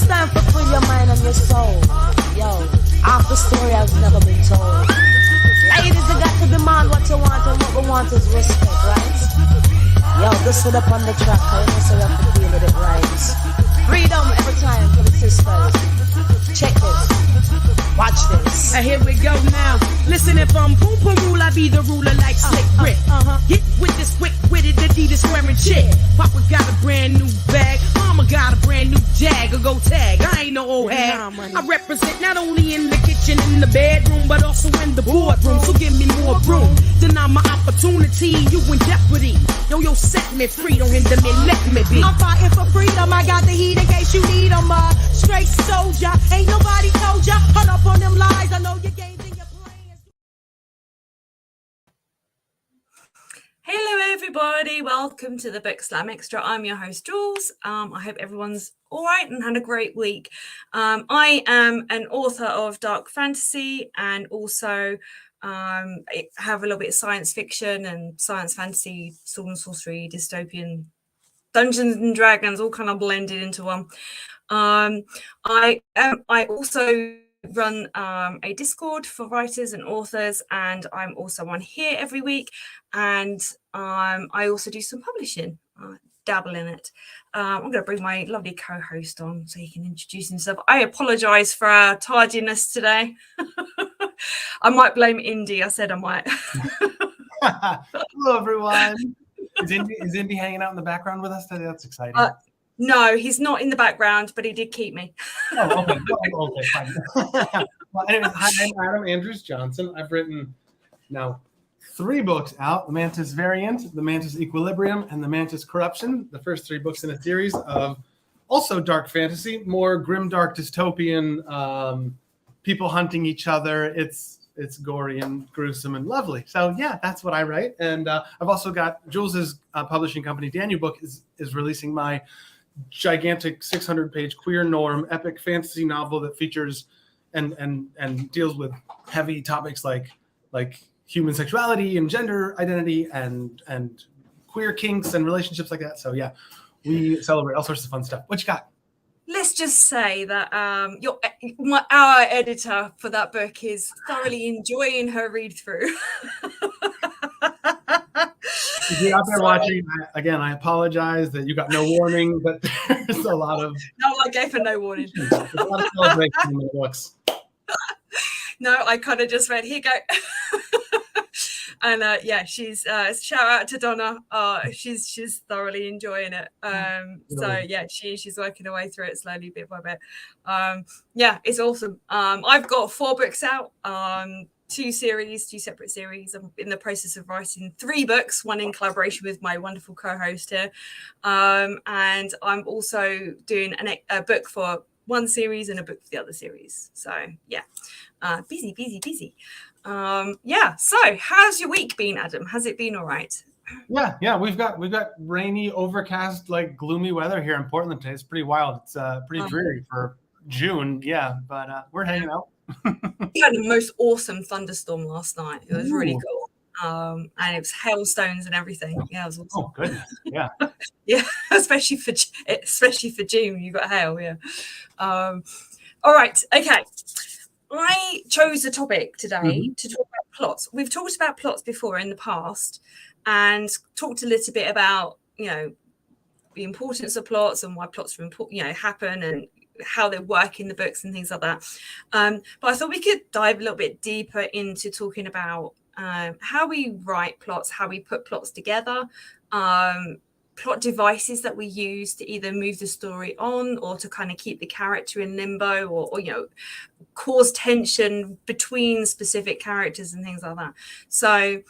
It's time for free your mind and your soul. Yo, half the story has never been told. Ladies, you got to demand what you want, and what we want is respect, right? Yo, just sit up on the track, I know so you have to feel it rhymes. Freedom every time for the sisters. Check this. Watch this. And here we go now. Listen, if I'm boom boom rule, I be the ruler like Slick Rick. Get with this quick-witted Adidas wearing chick. Papa got a brand new bag. Mama got a brand new Jag. Or go tag. I ain't no old hag. I represent not only in the kitchen, in the bedroom, but also in the boardroom. So give me more room. Deny my opportunity. You in jeopardy. Yo, set me free. Don't hinder me. Let me be. I'm fighting for freedom. I got the heat in case you need them. Straight soldier. Ain't nobody told ya. Hold up on them lies. I know your games and your plans. Hello everybody, welcome to the Book Slam Extra. I'm your host Jules. I hope everyone's all right and had a great week. I am an author of dark fantasy and also I have a little bit of science fiction and science fantasy, sword and sorcery, dystopian, Dungeons and Dragons, all kind of blended into one. I also run a Discord for writers and authors, and I'm also on here every week, and I also do some publishing, dabble in it. I'm going to bring my lovely co-host on so he can introduce himself. I apologize for our tardiness today. I might blame Indy. I said I might. Hello everyone. Is Indy hanging out in the background with us today? That's exciting. No, he's not in the background, but he did keep me. Oh, okay. Okay, fine. Well, anyways, hi, I'm Adam Andrews Johnson. I've written now 3 books out: The Mantis Variant, The Mantis Equilibrium, and The Mantis Corruption. The first 3 books in a series of also dark fantasy, more grimdark dystopian, people hunting each other. It's gory and gruesome and lovely. So yeah, that's what I write. And I've also got Jules's publishing company, Daniel Book, is releasing my gigantic 600-page queer norm epic fantasy novel that features and deals with heavy topics like human sexuality and gender identity and queer kinks and relationships like that. So yeah, we celebrate all sorts of fun stuff. What you got? Let's just say that our editor for that book is thoroughly enjoying her read through. If you're out there watching, again, I apologize that you got no warning, but there's a lot of... No, I gave her no warning. There's a lot of celebration in the books. No, I kind of just read, here you go. And yeah, she's shout out to Donna. She's thoroughly enjoying it. So yeah, she's working her way through it slowly, bit by bit. Yeah, it's awesome. I've got 4 books out. 2 separate series. I'm in the process of writing 3 books, one in collaboration with my wonderful co-host here. And I'm also doing a book for one series and a book for the other series. So yeah, busy. Yeah. So how's your week been, Adam? Has it been all right? Yeah. We've got rainy, overcast, like gloomy weather here in Portland today. It's pretty wild. It's pretty dreary for June. Yeah, but we're hanging out. We had the most awesome thunderstorm last night. It was really cool. And it was hailstones and everything. Yeah, it was awesome. Oh goodness. Yeah. Yeah, especially for June, you got hail. Yeah. All right. Okay. I chose a topic today to talk about plots. We've talked about plots before in the past and talked a little bit about, the importance of plots and why plots are important, happen and how they work in the books and things like that. But I thought we could dive a little bit deeper into talking about how we write plots, how we put plots together, plot devices that we use to either move the story on or to kind of keep the character in limbo or cause tension between specific characters and things like that. So,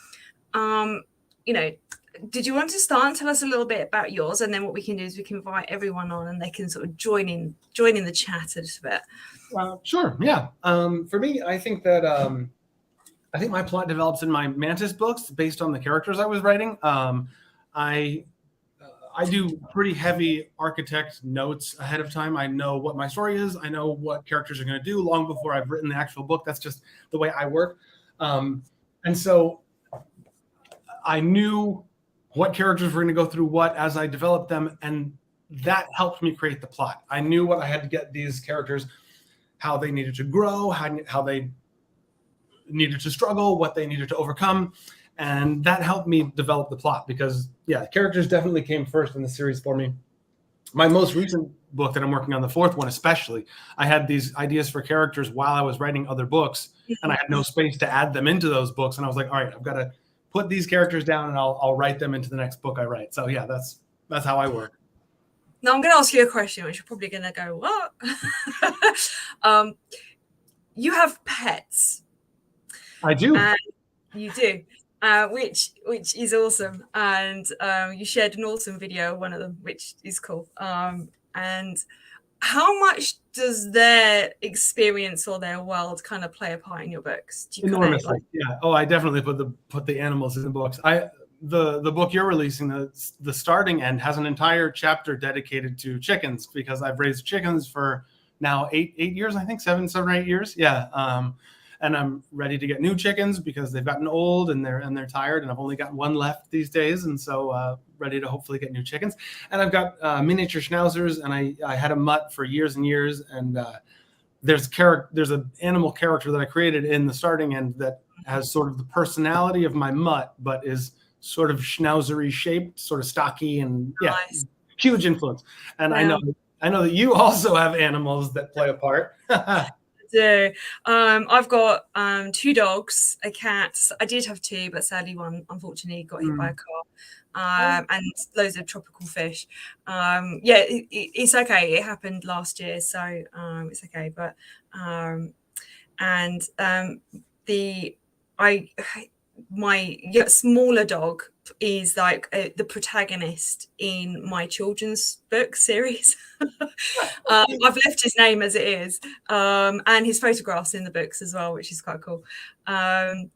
did you want to start and tell us a little bit about yours? And then what we can do is we can invite everyone on and they can sort of join in the chat a little bit. Sure. Yeah. For me, I think that I think my plot develops in my Mantis books based on the characters I was writing. I do pretty heavy architect notes ahead of time. I know what my story is. I know what characters are going to do long before I've written the actual book. That's just the way I work. And so I knew what characters were going to go through what as I developed them. And that helped me create the plot. I knew what I had to get these characters, how they needed to grow, how they needed to struggle, what they needed to overcome. And that helped me develop the plot because, yeah, characters definitely came first in the series for me. My most recent book that I'm working on, the fourth one especially, I had these ideas for characters while I was writing other books, and I had no space to add them into those books. And I was like, all right, I've got to put these characters down and I'll write them into the next book I write. So yeah, that's how I work. Now I'm going to ask you a question, which you're probably going to go, what? You have pets. I do. You do, which is awesome. And you shared an awesome video, one of them, which is cool. And how much does their experience or their world kind of play a part in your books? Do you Enormously, yeah. Oh, I definitely put the animals in the books. The book you're releasing, the starting end, has an entire chapter dedicated to chickens because I've raised chickens for now 8 years, I think 7 or 8 years. Yeah. And I'm ready to get new chickens because they've gotten old and they're tired, and I've only got one left these days, and so ready to hopefully get new chickens. And I've got miniature schnauzers, and I had a mutt for years and years, and there's an animal character that I created in the starting end that has sort of the personality of my mutt, but is sort of schnauzery shaped, sort of stocky, and yeah, nice. Huge influence. And yeah. I know that you also have animals that play a part. Do. I've got 2 dogs, a cat. I did have 2, but sadly one unfortunately got hit by a car, and loads of tropical fish. Yeah, it's okay. It happened last year, so it's okay. But my smaller dog is like the protagonist in my children's book series. I've left his name as it is, and his photographs in the books as well, which is quite cool. And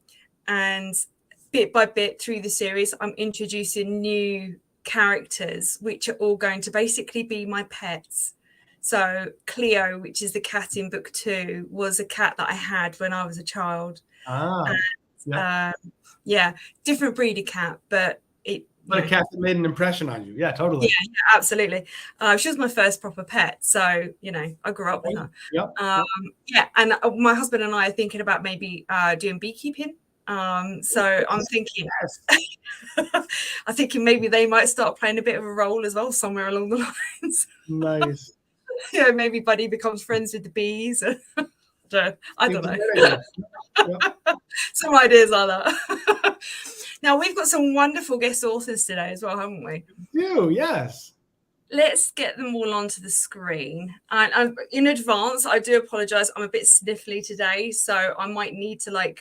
bit by bit through the series, I'm introducing new characters, which are all going to basically be my pets. So Cleo, which is the cat in book 2, was a cat that I had when I was a child. Yeah, different breed of cat, but a cat that made an impression on you. Yeah, totally. Yeah, absolutely. She was my first proper pet, so I grew up with her. Yep. Yeah, and my husband and I are thinking about maybe doing beekeeping. So I'm thinking, I'm thinking maybe they might start playing a bit of a role as well somewhere along the lines. Nice. Yeah, maybe Buddy becomes friends with the bees. I don't know. Some ideas like that. Now, we've got some wonderful guest authors today as well, haven't we? We do, yes. Let's get them all onto the screen. And in advance, I do apologize. I'm a bit sniffly today, so I might need to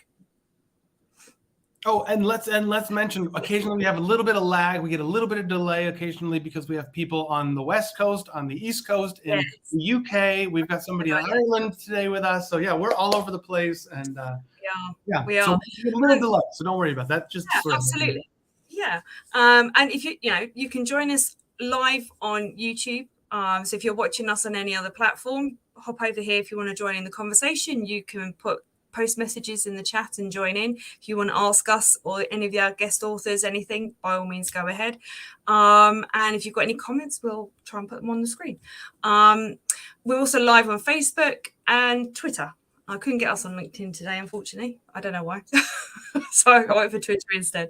Oh, and let's mention, occasionally we have a little bit of lag. We get a little bit of delay occasionally because we have people on the West Coast, on the East Coast, in the UK. We've got somebody in Ireland today with us. So yeah, we're all over the place, and yeah, we are. So a little delay, so don't worry about that. Just absolutely, yeah. And if you can join us live on YouTube. So if you're watching us on any other platform, hop over here. If you want to join in the conversation, you can post messages in the chat and join in. If you want to ask us or any of our guest authors anything, by all means go ahead. And if you've got any comments, we'll try and put them on the screen. We're also live on Facebook and Twitter. I couldn't get us on LinkedIn today, unfortunately. I don't know why. So I went for Twitter instead.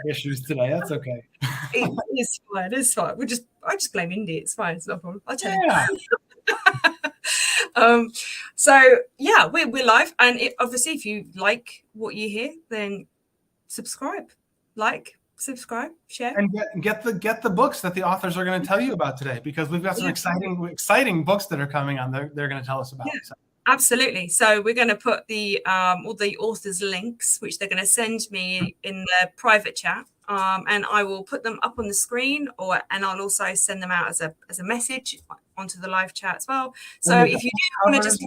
Issues today. That's okay. It's fine. It's fine. I just blame Indy. It's fine. It's no problem. I'll tell you. So yeah, we're live, and obviously if you like what you hear, then subscribe, subscribe, share, and get the books that the authors are going to tell you about today, because we've got some exciting books that are coming on. They're going to tell us about. Yeah. So. Absolutely. So we're going to put all the authors' links, which they're going to send me in the private chat, and I will put them up on the screen, and I'll also send them out as a message onto the live chat as well. So if you do want to just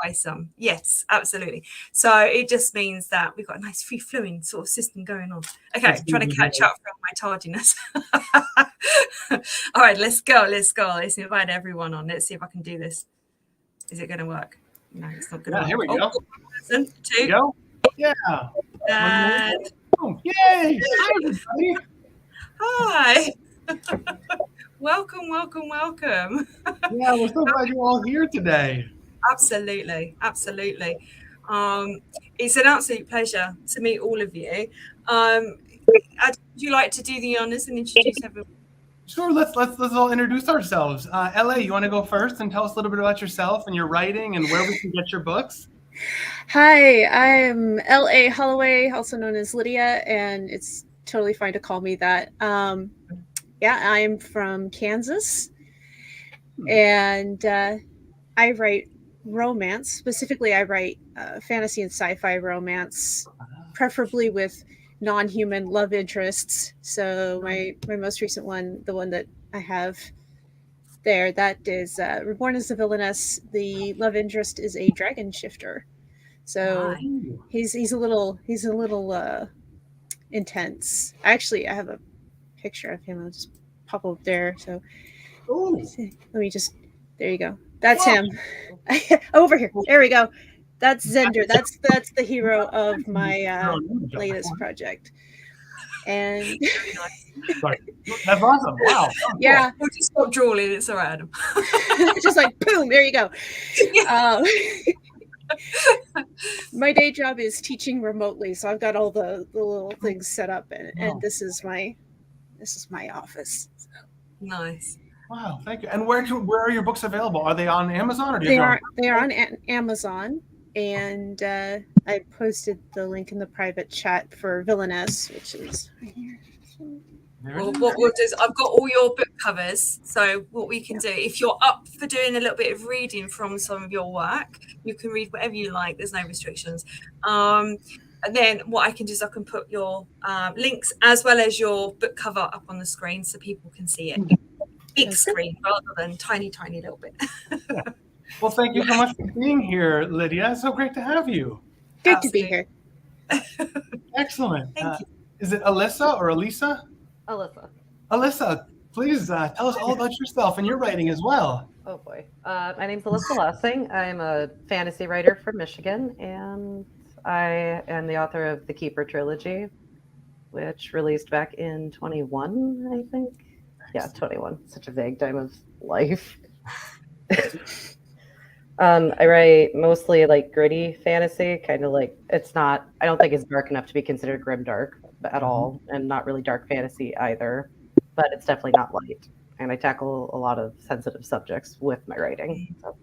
buy some, yes, absolutely. So it just means that we've got a nice free flowing sort of system going on. Okay, trying to catch up from my tardiness. All right, let's go. Let's invite everyone on. Let's see if I can do this. Is it going to work? No, it's not going to work. Here we go. 1, 2. Go. Yeah. And yay! Hi, everybody. Hi. Welcome, welcome, welcome. Yeah, we're so glad you're all here today. Absolutely, absolutely. It's an absolute pleasure to meet all of you. Would you like to do the honors and introduce everyone? Sure, let's all introduce ourselves. LA, you want to go first and tell us a little bit about yourself and your writing and where we can get your books? Hi, I'm L.A. Holloway, also known as Lydia, and it's totally fine to call me that. I'm from Kansas, and I write romance. Specifically, I write fantasy and sci-fi romance, preferably with non-human love interests. So my most recent one, the one that I have there, that is Reborn as the Villainess. The love interest is a dragon shifter. So he's a little intense. Actually, I have a picture of him. I'll just pop up there. So let me just, there you go. That's him. Over here. There we go. That's Zender. That's the hero of my latest project. And that's awesome. Wow. Yeah. We'll just stop drawing. It's all right, Adam. Just like boom, there you go. My day job is teaching remotely, so I've got all the little things set up, and this is my office. So. Nice. Wow, thank you. And where are your books available? Are they on Amazon or do they are on Amazon, and I posted the link in the private chat for Villainess, which is right here. Well, what we'll do is I've got all your book covers. So what we can do, if you're up for doing a little bit of reading from some of your work, you can read whatever you like. There's no restrictions. And then what I can do is I can put your links as well as your book cover up on the screen so people can see it. Big screen rather than tiny little bit. Yeah. Well, thank you so much for being here, Lydia. It's so great to have you. Good to be here. Excellent. Thank you. Is it Alyssa or Elisa? Alyssa, please tell us all about yourself and your writing as well. Oh boy. My name's Alyssa Lossing. I'm a fantasy writer from Michigan, and I am the author of the Keeper trilogy, which released back in 21, I think. Yeah, 21. Such a vague time of life. I write mostly like gritty fantasy, kind of like I don't think it's dark enough to be considered grimdark at all, and not really dark fantasy either, but it's definitely not light. And I tackle a lot of sensitive subjects with my writing. So.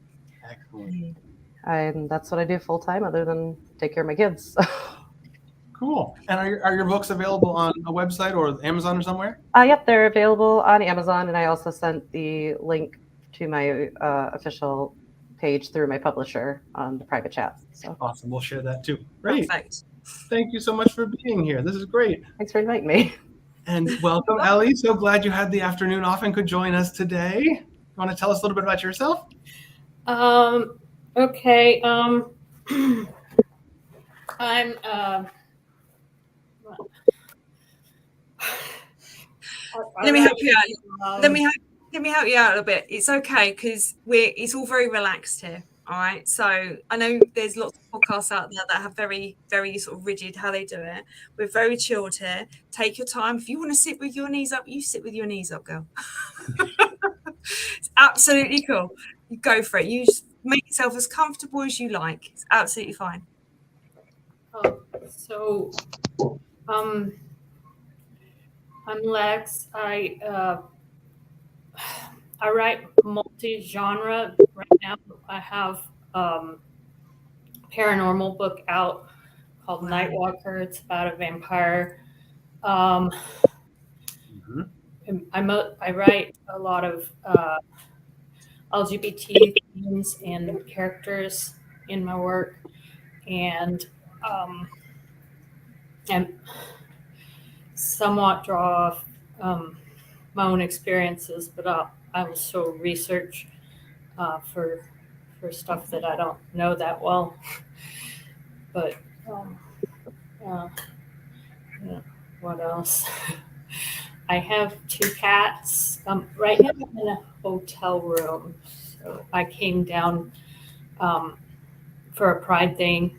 Excellent. And that's what I do full time, other than take care of my kids. Cool. And are your books available on a website or Amazon or somewhere? Yep, they're available on Amazon, and I also sent the link to my official page through my publisher on the private chat. So awesome. We'll share that too. Great. Perfect. Thank you so much for being here. This is great. Thanks for inviting me. And welcome, Ellie. So glad you had the afternoon off and could join us today. You want to tell us a little bit about yourself? Okay. I'm let me help you out. Let me help you out a little bit. It's okay because it's all very relaxed here. All right. So I know there's lots of podcasts out there that have very, very sort of rigid how they do it. We're very chilled here. Take your time. If you want to sit with your knees up, you sit with your knees up, girl. It's absolutely cool. You go for it. You just make yourself as comfortable as you like. It's absolutely fine. I'm Lex. I write multi-genre. Right now I have a paranormal book out called Nightwalker. It's about a vampire. I write a lot of LGBT themes and characters in my work, and somewhat draw off my own experiences, but I also research for stuff that I don't know that well. But what else? I have 2 cats. Right now I'm in a hotel room, so I came down for a Pride thing,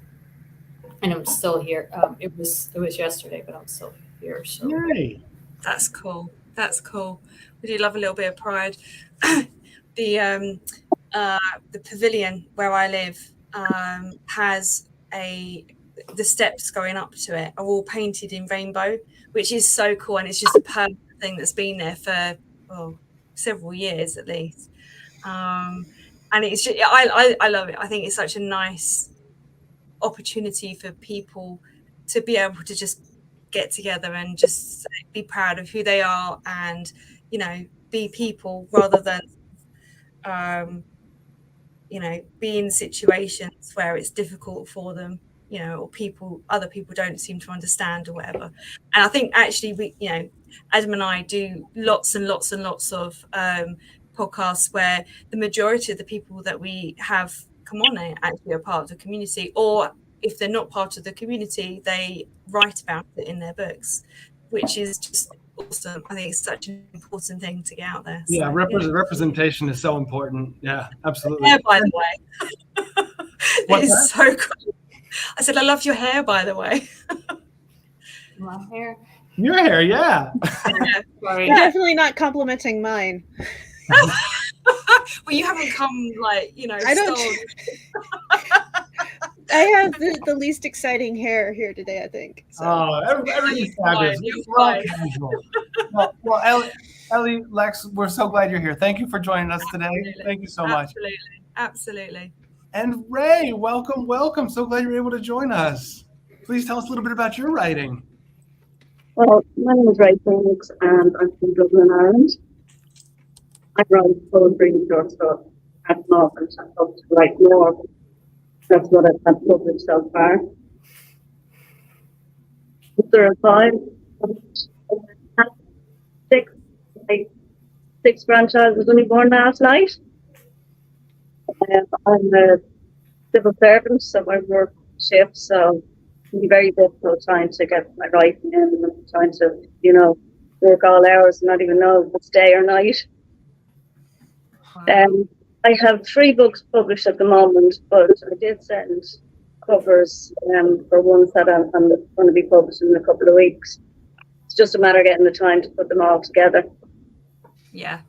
and I'm still here. It was yesterday, but I'm still here. So yay. That's cool. That's cool. We do love a little bit of pride. The pavilion where I live has the steps going up to it are all painted in rainbow, which is so cool, and it's just a permanent thing that's been there for several years at least. And it's just, I love it. I think it's such a nice opportunity for people to be able to just get together and just be proud of who they are, and be people rather than be in situations where it's difficult for them, or other people don't seem to understand or whatever. And I think actually we, Adam and I do lots and lots and lots of podcasts where the majority of the people that we have come on actually are part of the community, or if they're not part of the community, they write about it in their books, which is just awesome. I think it's such an important thing to get out there. Yeah, representation is so important. Yeah, absolutely. Hair, by the way. It's so cool. I said, I love your hair, by the way. My hair. Your hair, yeah. Sorry. You're definitely not complimenting mine. Well, you haven't come I don't. I have the least exciting hair here today, I think. So. Oh, everything's fabulous. We're all casual. Well, Ellie, Lex, we're so glad you're here. Thank you for joining us today. Absolutely. Thank you so much. Absolutely. And Ray, welcome. So glad you're able to join us. Please tell us a little bit about your writing. Well, my name is Ray Phoenix, and I'm from Dublin, Ireland. I write poetry and short stories at the moment. I hope to write more. That's what I've published so far. There are 5, 6 grandchild was only born last night. I'm a civil servant, so I work shifts, so it can be very difficult trying to get my writing in and trying to, work all hours and not even know if it's day or night. I have 3 books published at the moment, but I did send covers for ones that I'm going to be published in a couple of weeks. It's just a matter of getting the time to put them all together. Yeah.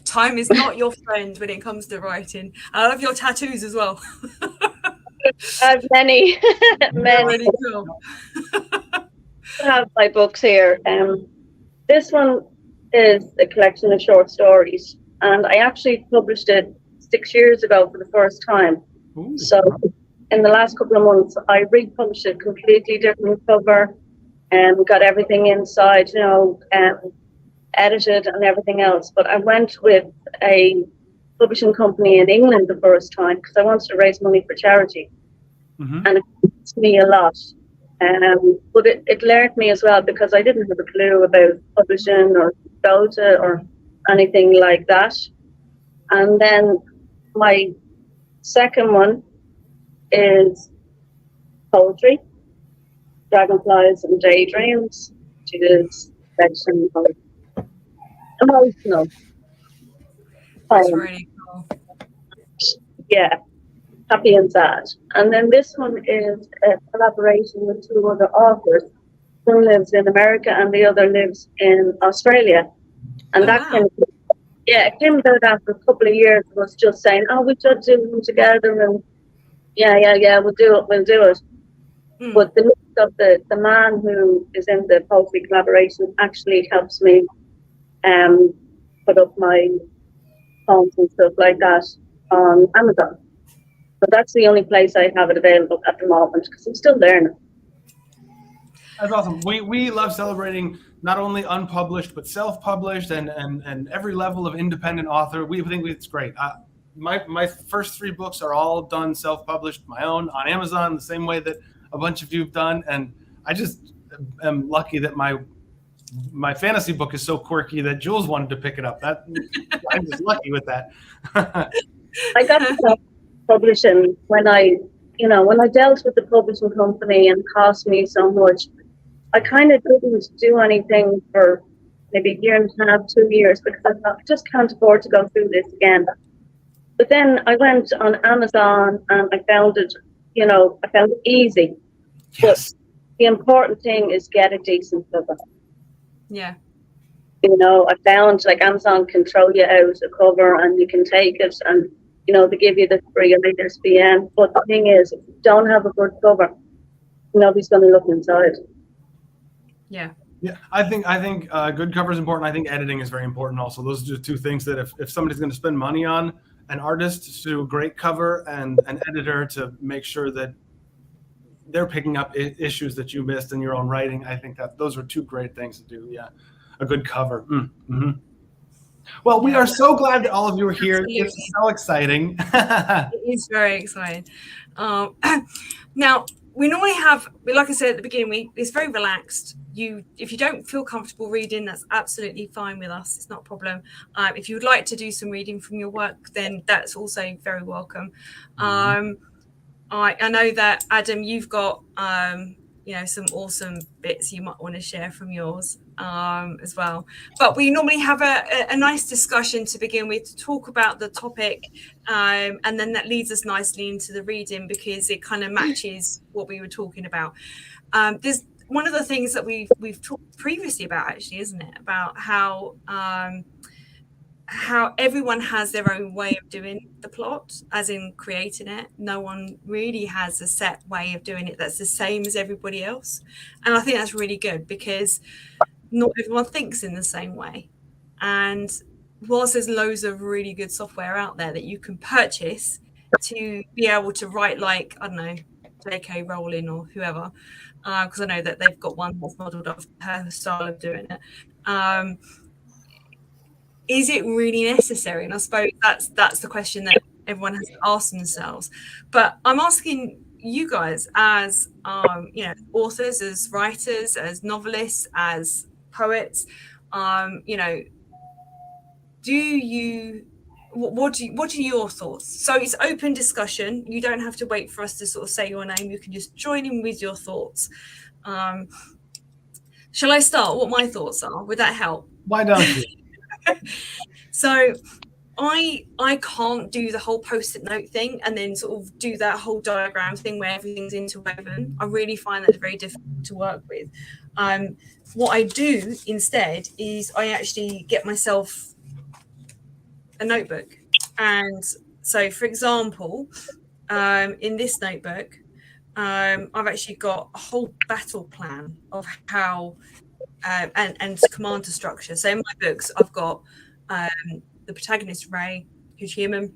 Time is not your friend when it comes to writing. I love your tattoos as well. I have many. Really cool. I have my books here. This one is a collection of short stories, and I actually published it 6 years ago for the first time. Ooh. So in the last couple of months, I republished it, completely different cover, and got everything inside, edited and everything else. But I went with a publishing company in England the first time because I wanted to raise money for charity. Mm-hmm. And it cost me a lot. But it learned me as well, because I didn't have a clue about publishing or Gotha or anything like that. And then my second one is poetry, Dragonflies and Daydreams, which is section of emotional. That's really cool. Yeah, happy and sad. And then this one is a collaboration with 2 other authors. One lives in America and the other lives in Australia. And that came about after a couple of years of us just saying, we should do them together, and we'll do it. But the look of the man who is in the poetry collaboration actually helps me put up my poems and stuff like that on Amazon. But that's the only place I have it available at the moment, because I'm still learning. That's awesome. We love celebrating not only unpublished but self-published and every level of independent author. We think it's great. My first 3 books are all done self-published, my own on Amazon, the same way that a bunch of you have done. And I just am lucky that my fantasy book is so quirky that Jules wanted to pick it up. I'm just lucky with that. I got publishing when I dealt with the publishing company and it cost me so much. I kind of didn't do anything for maybe a year and a half, 2 years, because I thought I just can't afford to go through this again. But then I went on Amazon and I found it, easy. Yes. But the important thing is get a decent cover. Yeah. You know, I found like Amazon can throw you out a cover and you can take it and, you know, they give you the free ISBN. But the thing is, if you don't have a good cover, nobody's going to look inside. Yeah. Yeah, I think good cover is important. I think editing is very important also. Those are two things that if somebody's going to spend money on an artist to do a great cover and an editor to make sure that they're picking up issues that you missed in your own writing, I think that those are two great things to do. Yeah, a good cover. Mm-hmm. Well, we are so glad that all of you are here. Absolutely. It's so exciting. It is very exciting. Now, we normally have, like I said at the beginning, it's very relaxed. If you don't feel comfortable reading, that's absolutely fine with us. It's not a problem. If you would like to do some reading from your work, then that's also very welcome. I know that, Adam, you've got some awesome bits you might want to share from yours as well. But we normally have a nice discussion to begin with, to talk about the topic, and then that leads us nicely into the reading because it kind of matches what we were talking about. There's one of the things that we've talked previously about, actually, isn't it? About how everyone has their own way of doing the plot, as in creating it. No one really has a set way of doing it that's the same as everybody else. And I think that's really good because not everyone thinks in the same way. And whilst there's loads of really good software out there that you can purchase to be able to write, like, I don't know, J.K. Rowling or whoever, because I know that they've got one that's modeled off her style of doing it. Is it really necessary? And I suppose that's the question that everyone has to ask themselves. But I'm asking you guys, as authors, as writers, as novelists, as poets, what are your thoughts? So it's open discussion. You don't have to wait for us to sort of say your name. You can just join in with your thoughts. Shall I start? What my thoughts are? Would that help? Why don't you? So I can't do the whole post-it note thing and then sort of do that whole diagram thing where everything's interwoven. I really find that very difficult to work with. What I do instead is I actually get myself a notebook. And so, for example, in this notebook, I've actually got a whole battle plan of how and commander structure. So in my books, I've got the protagonist, Ray, who's human,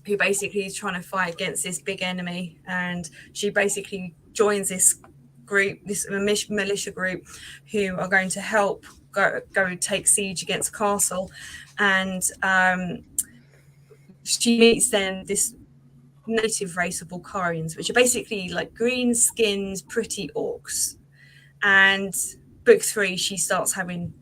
who basically is trying to fight against this big enemy. And she basically joins this group, this militia group, who are going to help go take siege against a castle. And she meets then this native race of Volcarians, which are basically like green-skinned, pretty orcs. And book 3, she starts having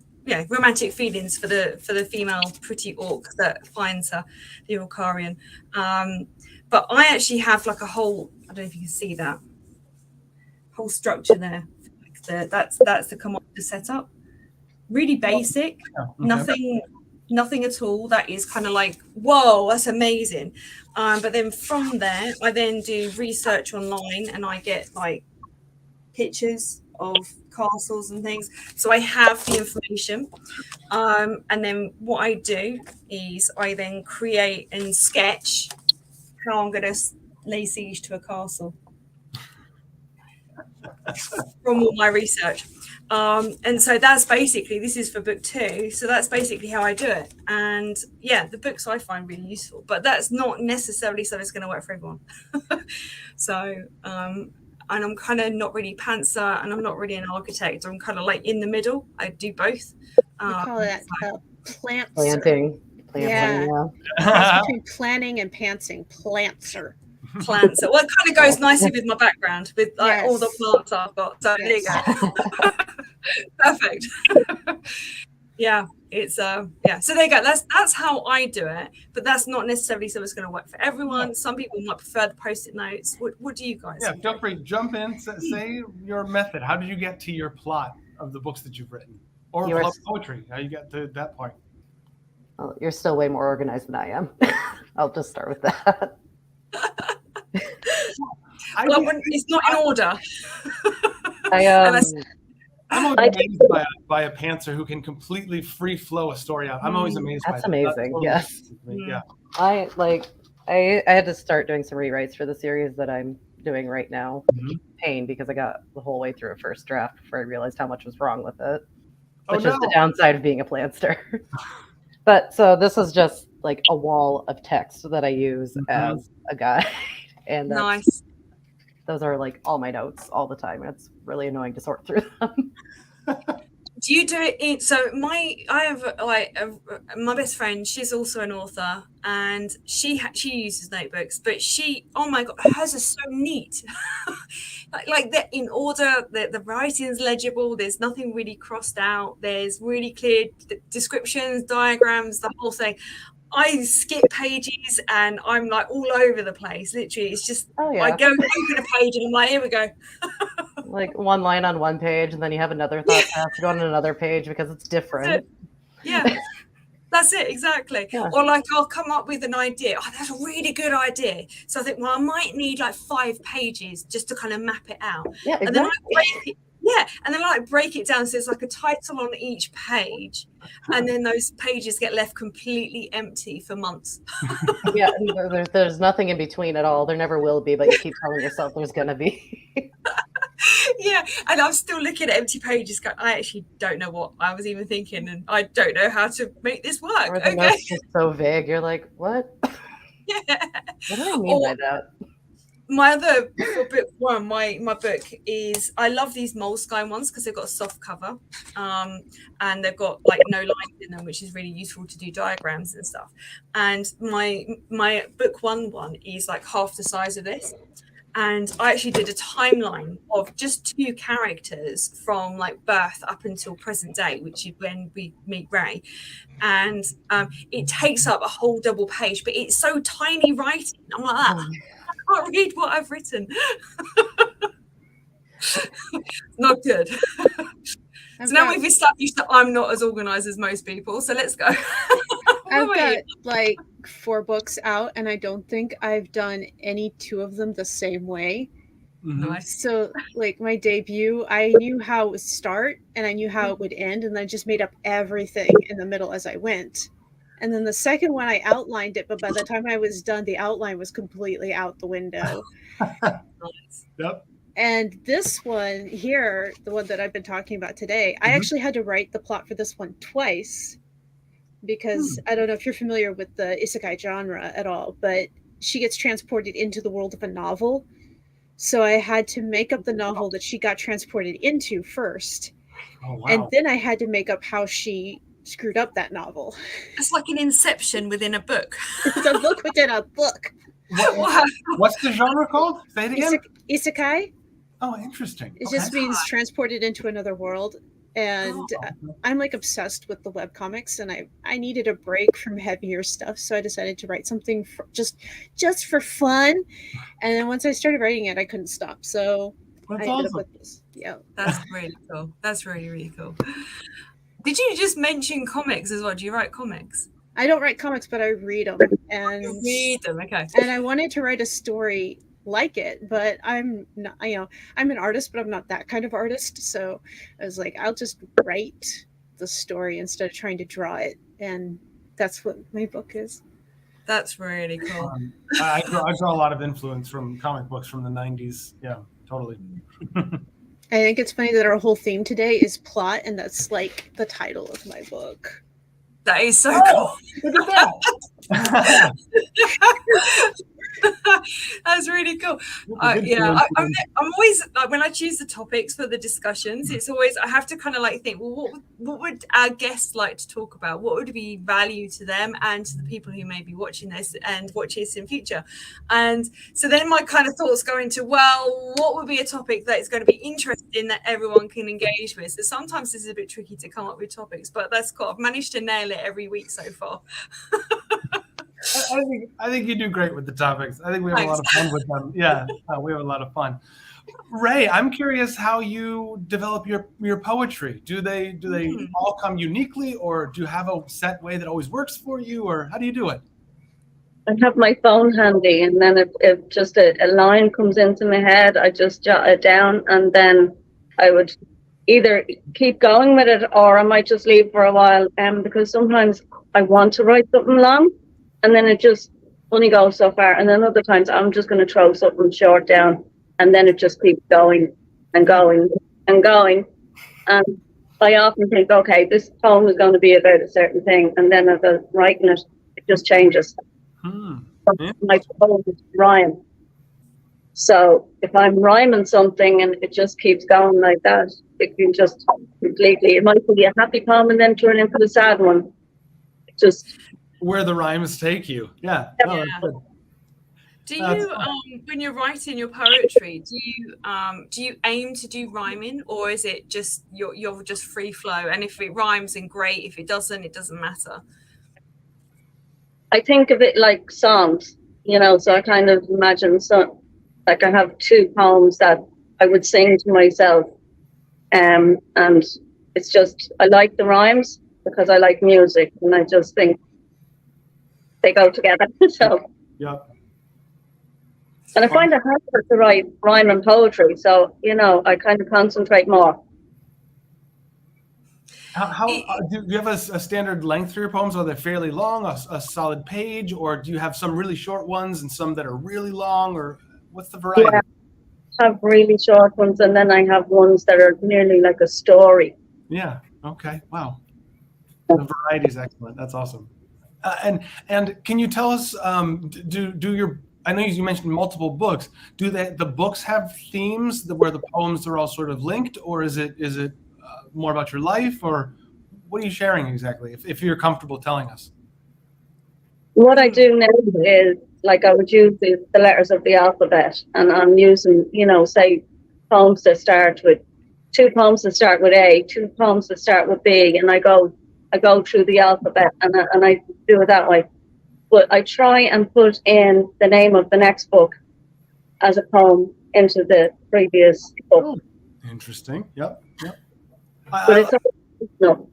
romantic feelings for the female pretty orc that finds her, the Volcarian. But I actually have like a whole, I don't know if you can see that whole structure there. That's the commander setup. Really basic, nothing at all. That is kind of like, whoa, that's amazing. But then from there, I then do research online and I get like pictures of castles and things. So I have the information. And then what I do is I then create and sketch how I'm going to lay siege to a castle from all my research. And so that's basically, this is for book 2. So that's basically how I do it. And yeah, the books I find really useful, but that's not necessarily something that's going to work for everyone. So, and I'm kind of not really pantser and I'm not really an architect. I'm kind of like in the middle. I do both. We call it plant planting. Yeah. It's between planning and pantsing. Plantser. Plants. Well, it kind of goes nicely with my background, with like all the plants I've got. So there you go. Perfect. Yeah, it's So there you go. That's how I do it, but that's not necessarily something that's going to work for everyone. Some people might prefer the post-it notes. What do you guys? Yeah, feel free, jump in. Say your method. How did you get to your plot of the books that you've written, or poetry? How you got to that point? Well, you're still way more organized than I am. I'll just start with that. It's not in order. I'm always I amazed by a pantser who can completely free flow a story out. I'm always amazed by That's that. amazing. Totally Yes. amazes me. Yeah. I had to start doing some rewrites for the series that I'm doing right now. Mhm. Pain, because I got the whole way through a first draft before I realized how much was wrong with it, Oh, which is the no. downside of being a plantster. But so this is just like a wall of text that I use as a guide, and Nice. those are like all my notes all the time. It's really annoying to sort through them. Do you do it in? So I have my best friend. She's also an author, and she uses notebooks. But oh my god, hers are so neat. like they're in order. The writing's legible. There's nothing really crossed out. There's really clear descriptions, diagrams, the whole thing. I skip pages and I'm like all over the place. Literally, it's just I go open a page and I'm like, here we go. Like one line on one page, and then you have another thought pass to go on another page because it's different. Yeah, that's it, exactly. Yeah. Or like I'll come up with an idea. Oh, that's a really good idea. So I think, well, I might need like 5 pages just to kind of map it out. Yeah, exactly. And then I break it. Yeah, and then I like break it down so it's like a title on each page, and then those pages get left completely empty for months. Yeah, there's nothing in between at all. There never will be, but you keep telling yourself there's gonna be. Yeah, and I'm still looking at empty pages going, I actually don't know what I was even thinking, and I don't know how to make this work. Or the notes just so vague. You're like, what? Yeah. What do I mean by that? My other book one, my book is, I love these Moleskine ones because they've got a soft cover, and they've got like no lines in them, which is really useful to do diagrams and stuff. And my book one is like half the size of this. And I actually did a timeline of just 2 characters from like birth up until present day, which is when we meet Ray. And it takes up a whole double page, but it's so tiny writing. I'm like, I can't read what I've written. Not good. So now we've established that I'm not as organized as most people. So let's go. I've got like 4 books out, and I don't think I've done any 2 of them the same way. Nice. So like my debut, I knew how it would start and I knew how it would end, and I just made up everything in the middle as I went. And then the second one, I outlined it, but by the time I was done, the outline was completely out the window. Yep. And this one here, the one that I've been talking about today, I actually had to write the plot for this one twice, because I don't know if you're familiar with the isekai genre at all, but she gets transported into the world of a novel. So I had to make up the novel that she got transported into first. Oh, wow. And then I had to make up how she screwed up that novel. It's like an inception within a book. It's a book within a book. What's the genre called? Say it again. Isekai. Oh, interesting. It just means transported into another world. And I'm like obsessed with the webcomics, and I needed a break from heavier stuff, so I decided to write something just for fun. And then once I started writing it, I couldn't stop. So That's I ended awesome. up with this. Yeah, that's really cool. That's really, really cool. Did you just mention comics as well? Do you write comics? I don't write comics, but I read them. And You read them, okay. And I wanted to write a story like it, but I'm not, I'm an artist, but I'm not that kind of artist. So I was like, I'll just write the story instead of trying to draw it. And that's what my book is. That's really cool. I draw a lot of influence from comic books from the 90s. Yeah, totally. I think it's funny that our whole theme today is plot, and that's like the title of my book. That is so cool. Look at that. That's really cool. I'm always like, when I choose the topics for the discussions, it's always I have to kind of like think, well, what would our guests like to talk about? What would be value to them and to the people who may be watching this and watch this in future? And so then my kind of thoughts go into, well, what would be a topic that is going to be interesting that everyone can engage with? So sometimes this is a bit tricky to come up with topics, but that's cool. I've managed to nail it every week so far. I think you do great with the topics. I think we have a lot of fun with them. Yeah, we have a lot of fun. Ray, I'm curious how you develop your poetry. Do they all come uniquely, or do you have a set way that always works for you, or how do you do it? I have my phone handy, and then if just a line comes into my head, I just jot it down, and then I would either keep going with it or I might just leave for a while. Because sometimes I want to write something long, and then it just only goes so far. And then other times I'm just going to throw something short down, and then it just keeps going and going and going. And I often think, okay, this poem is going to be about a certain thing, and then as I'm writing it, it just changes. My poems rhyme. So if I'm rhyming something and it just keeps going like that, it can just completely, it might be a happy poem and then turn into a sad one. It just where the rhymes take you. Yeah. Yeah. No, that's good. Do you, when you're writing your poetry, do you aim to do rhyming, or is it just you're just free flow? And if it rhymes, then great. If it doesn't matter. I think of it like songs, you know, so I kind of imagine like I have 2 poems that I would sing to myself. And it's just, I like the rhymes because I like music, and I just think they go together. So, yeah. And I find it harder to write rhyme and poetry. So, you know, I kind of concentrate more. How do you have a standard length for your poems? Are they fairly long, a solid page, or do you have some really short ones and some that are really long, or what's the variety? Yeah, I have really short ones, and then I have ones that are nearly like a story. Yeah. Okay. Wow. The variety is excellent. That's awesome. And can you tell us, do your, I know you mentioned multiple books. Do the books have themes where the poems are all sort of linked, or is it more about your life, or what are you sharing exactly, if you're comfortable telling us? What I do now is, like, I would use the letters of the alphabet, and I'm using, you know, say poems that start with 2 poems that start with A, 2 poems that start with B, and I go through the alphabet, and I do it that way. But I try and put in the name of the next book as a poem into the previous book. Oh, interesting. Yep. But it's no,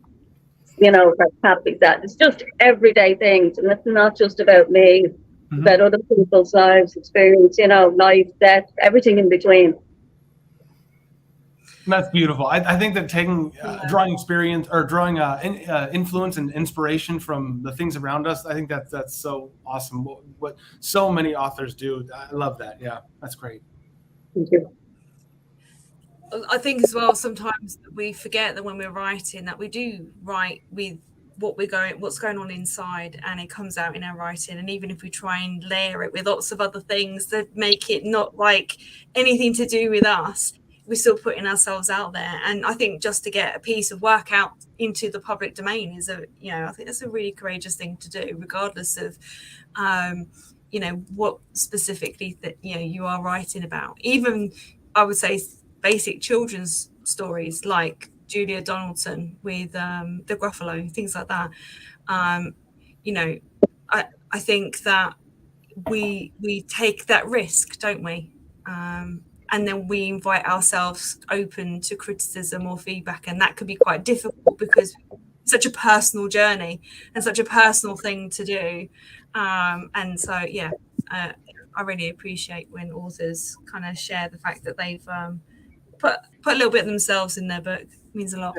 you know, that it's just everyday things, and it's not just about me. It's about other people's lives, experience, you know, life, death, everything in between. That's beautiful. I think that taking drawing experience, or drawing influence and inspiration from the things around us, I think that's so awesome. What so many authors do. I love that. Yeah, that's great. Thank you. I think as well, sometimes we forget that when we're writing, that we do write with what's going on inside, and it comes out in our writing. And even if we try and layer it with lots of other things that make it not like anything to do with us, we're still putting ourselves out there. And I think just to get a piece of work out into the public domain is I think that's a really courageous thing to do, regardless of what specifically that you are writing about. Even I would say basic children's stories like Julia Donaldson with the Gruffalo, things like that. I think that we take that risk, don't we? And then we invite ourselves open to criticism or feedback, and that could be quite difficult because it's such a personal journey and such a personal thing to do. And so, I really appreciate when authors kind of share the fact that they've put a little bit of themselves in their book. It means a lot.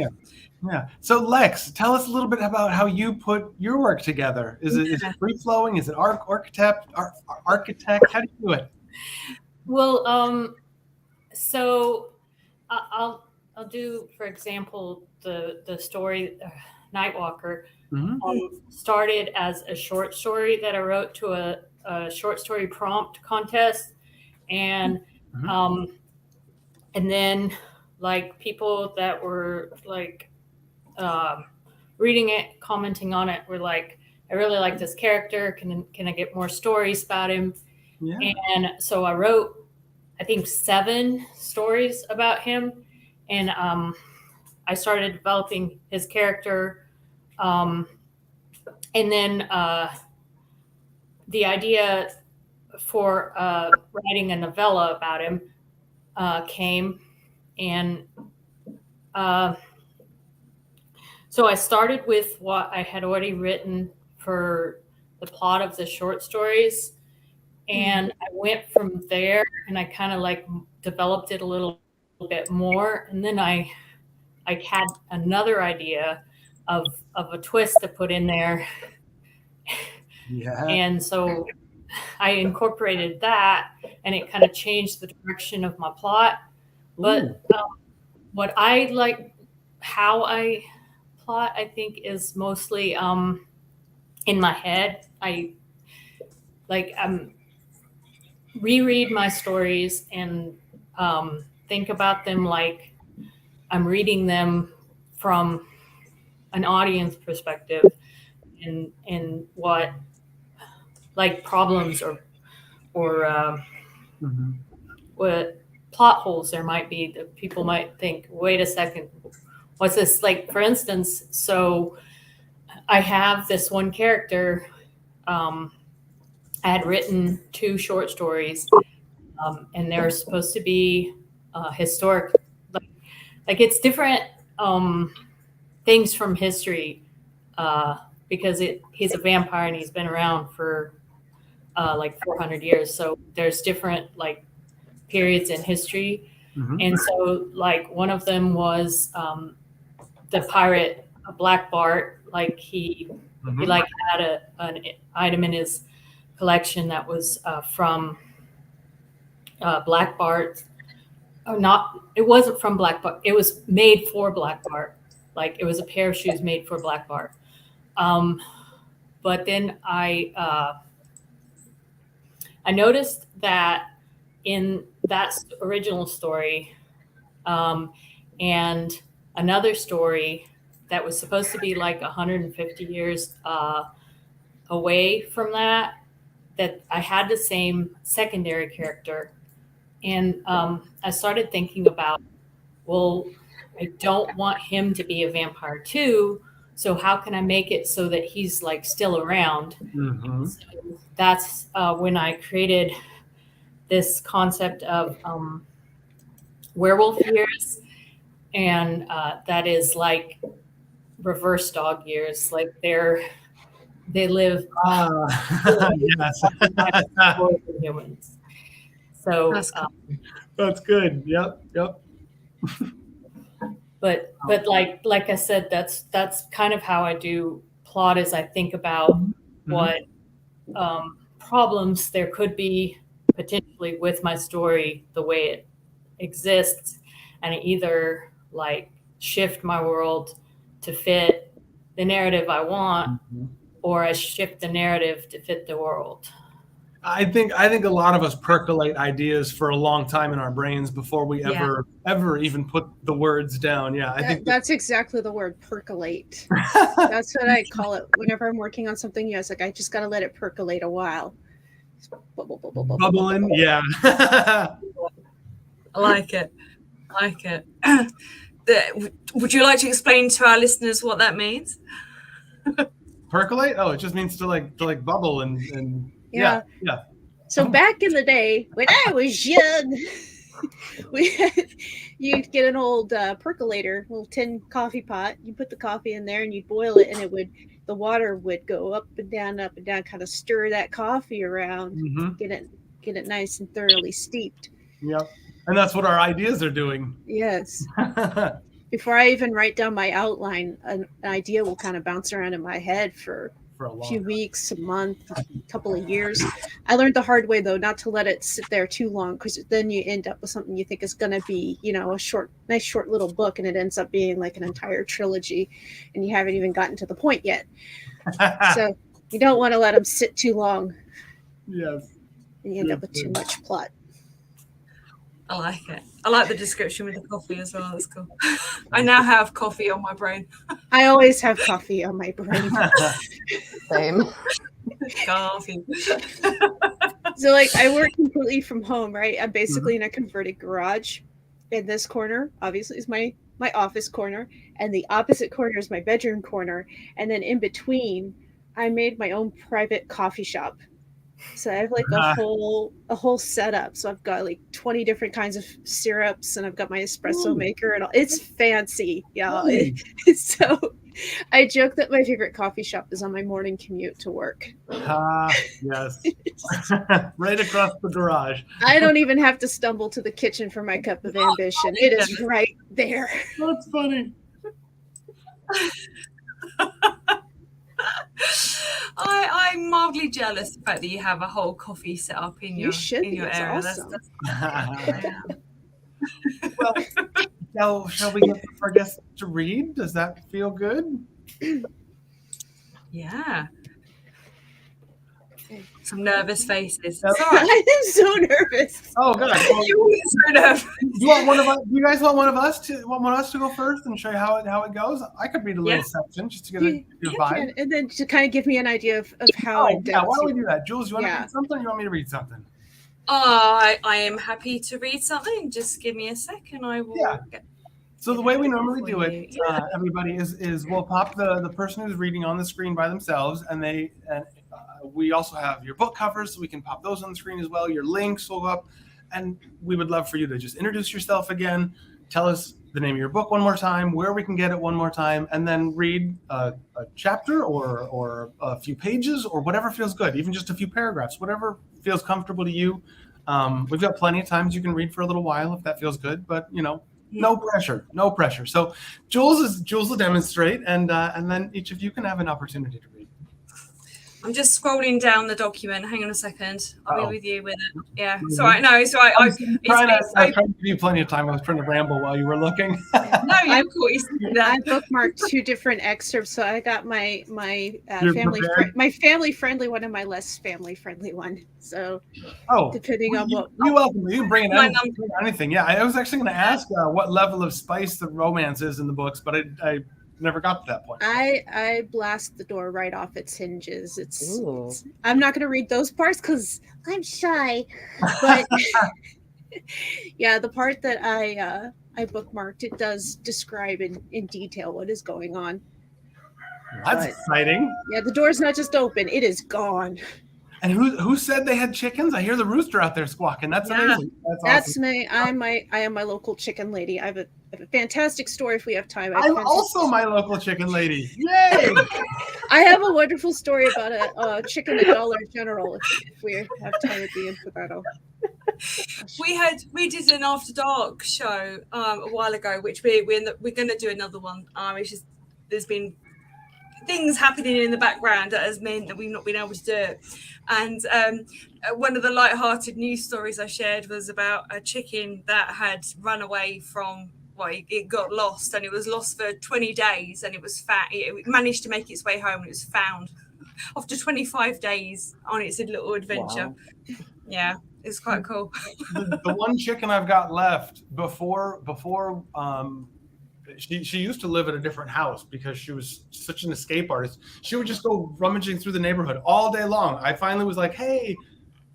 Yeah. So Lex, tell us a little bit about how you put your work together. Is it free flowing? Is it architect? How do you do it? Well, so I'll do, for example, the story Nightwalker started as a short story that I wrote to a short story prompt contest, and and then like people that were like reading it, commenting on it, were like, I really like this character. Can I get more stories about him? Yeah. And so I wrote, I think, 7 stories about him, and I started developing his character, and then the idea for writing a novella about him came, and so I started with what I had already written for the plot of the short stories, and I went from there, and I kind of like developed it a little bit more, and then I I had another idea of a twist to put in there. Yeah. And so I incorporated that, and it kind of changed the direction of my plot. But what I like, how I plot, I think, is mostly in my head. I reread my stories and think about them like I'm reading them from an audience perspective, and what like problems or what plot holes there might be that people might think, wait a second, what's this? Like, for instance, so I have this one character. I had written 2 short stories, and they're supposed to be historic, like it's different things from history, because he's a vampire and he's been around for like 400 years. So there's different like periods in history. And so like one of them was the pirate Black Bart. Like he like had an item in his collection that was from Black Bart. Oh, not, it wasn't from Black Bart. It was made for Black Bart. Like it was a pair of shoes made for Black Bart. But then I noticed that in that original story, and another story that was supposed to be like 150 years away from that I had the same secondary character. And I started thinking about, well, I don't want him to be a vampire too. So how can I make it so that he's like still around? So that's when I created this concept of werewolf years. And that is like reverse dog years. Like they live yes. more than humans. So That's good. Yep. But like I said, that's kind of how I do plot, is I think about what problems there could be potentially with my story, the way it exists, and I either like shift my world to fit the narrative I want, or I shift the narrative to fit the world. I think a lot of us percolate ideas for a long time in our brains before we ever even put the words down. Yeah, I think that's exactly the word, percolate. That's what I call it whenever I'm working on something. It's like I just got to let it percolate a while. Bubbling, yeah. I like it. Would you like to explain to our listeners what that means? Percolate? Oh, it just means to like bubble and yeah. So back in the day when I was young, you'd get an old percolator, little tin coffee pot. You put the coffee in there and you'd boil it, and the water would go up and down, kind of stir that coffee around, get it nice and thoroughly steeped. Yep. And that's what our ideas are doing. Yes. Before I even write down my outline, an idea will kind of bounce around in my head for a few weeks, a month, a couple of years. I learned the hard way, though, not to let it sit there too long, because then you end up with something you think is going to be, a nice short little book, and it ends up being like an entire trilogy, and you haven't even gotten to the point yet. So you don't want to let them sit too long. Yes. And you end up with too much plot. I like it. I like the description with the coffee as well. That's cool. I now have coffee on my brain. I always have coffee on my brain. Same. Coffee. So I work completely from home, right? I'm basically in a converted garage. In this corner, obviously, is my office corner, and the opposite corner is my bedroom corner. And then in between, I made my own private coffee shop. So I have like a whole setup. So I've got like 20 different kinds of syrups, and I've got my espresso maker, and all. It's fancy, y'all. So I joke that my favorite coffee shop is on my morning commute to work. Yes. Right across the garage. I don't even have to stumble to the kitchen for my cup of ambition. It is right there. That's funny. I'm mildly jealous of the fact that you have a whole coffee set up in You should be. your It's area. awesome. Well, shall we get our guests to read? Does that feel good? Yeah. Some nervous faces. It's That's all right. I am so nervous. Oh God! You were so nervous. Do you guys want one of us to go first and show you how it goes? I could read a little section just to get a vibe. And then to kind of give me an idea of how it yeah. does. Why don't we do that, Jules? You want to read something? Or you want me to read something? I am happy to read something. Just give me a second. I will. Yeah. So the way we normally do it, everybody, is we'll pop the person who's reading on the screen by themselves, and we also have your book covers, so we can pop those on the screen as well. Your links will go up, and we would love for you to just introduce yourself again, tell us the name of your book one more time, where we can get it one more time, and then read a chapter or a few pages or whatever feels good, even just a few paragraphs, whatever feels comfortable to you. We've got plenty of times you can read for a little while if that feels good, but no pressure. So Jules will demonstrate, and then each of you can have an opportunity to read. I'm just scrolling down the document. Hang on a second. I'll be with you with it. Yeah. It's all right. No, it's all right. I was trying to give you plenty of time. I was trying to ramble while you were looking. No, I bookmarked 2 different excerpts, so I got my family friendly one and my less family friendly one. So depending on what you're welcome. You can bring anything. Yeah, I was actually going to ask what level of spice the romance is in the books, but I never got to that point. I blast the door right off its hinges. It's I'm not going to read those parts because I'm shy. But yeah, the part that I bookmarked, it does describe in detail what is going on. That's exciting. Yeah, the door's not just open; it is gone. And who said they had chickens? I hear the rooster out there squawking. That's amazing. That's awesome. I am my local chicken lady. I have a fantastic story if we have time. I'm also my local chicken lady. Yay! I have a wonderful story about a chicken at Dollar General. If we have time at the end for that, we did an After Dark show a while ago, which we're going to do another one. It's just there's been things happening in the background that has meant that we've not been able to do it. And one of the light-hearted news stories I shared was about a chicken that had run away from, it got lost, and it was lost for 20 days, and it was it managed to make its way home, and it was found after 25 days on its little adventure. Wow. Yeah, it's quite cool. The one chicken I've got left before she used to live at a different house because she was such an escape artist. She would just go rummaging through the neighborhood all day long. I finally was like, hey,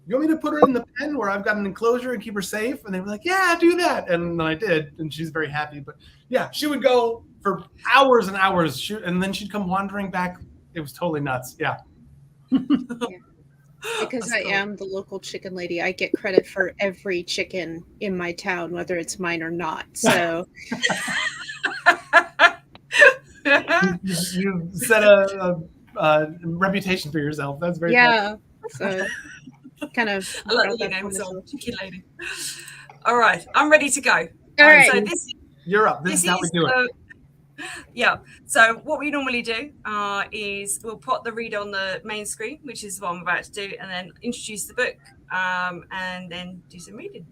you want me to put her in the pen where I've got an enclosure and keep her safe? And they were like, yeah, do that. And then I did, and she's very happy. But yeah, she would go for hours and hours, and then she'd come wandering back. It was totally nuts. Yeah. Because I am the local chicken lady, I get credit for every chicken in my town, whether it's mine or not. So you set a reputation for yourself. That's very cool. So kind of I like your name, so chicken lady. All right, I'm ready to go. All right. So you're up. This is how we do it. Yeah. So what we normally do is we'll put the read on the main screen, which is what I'm about to do, and then introduce the book, and then do some reading.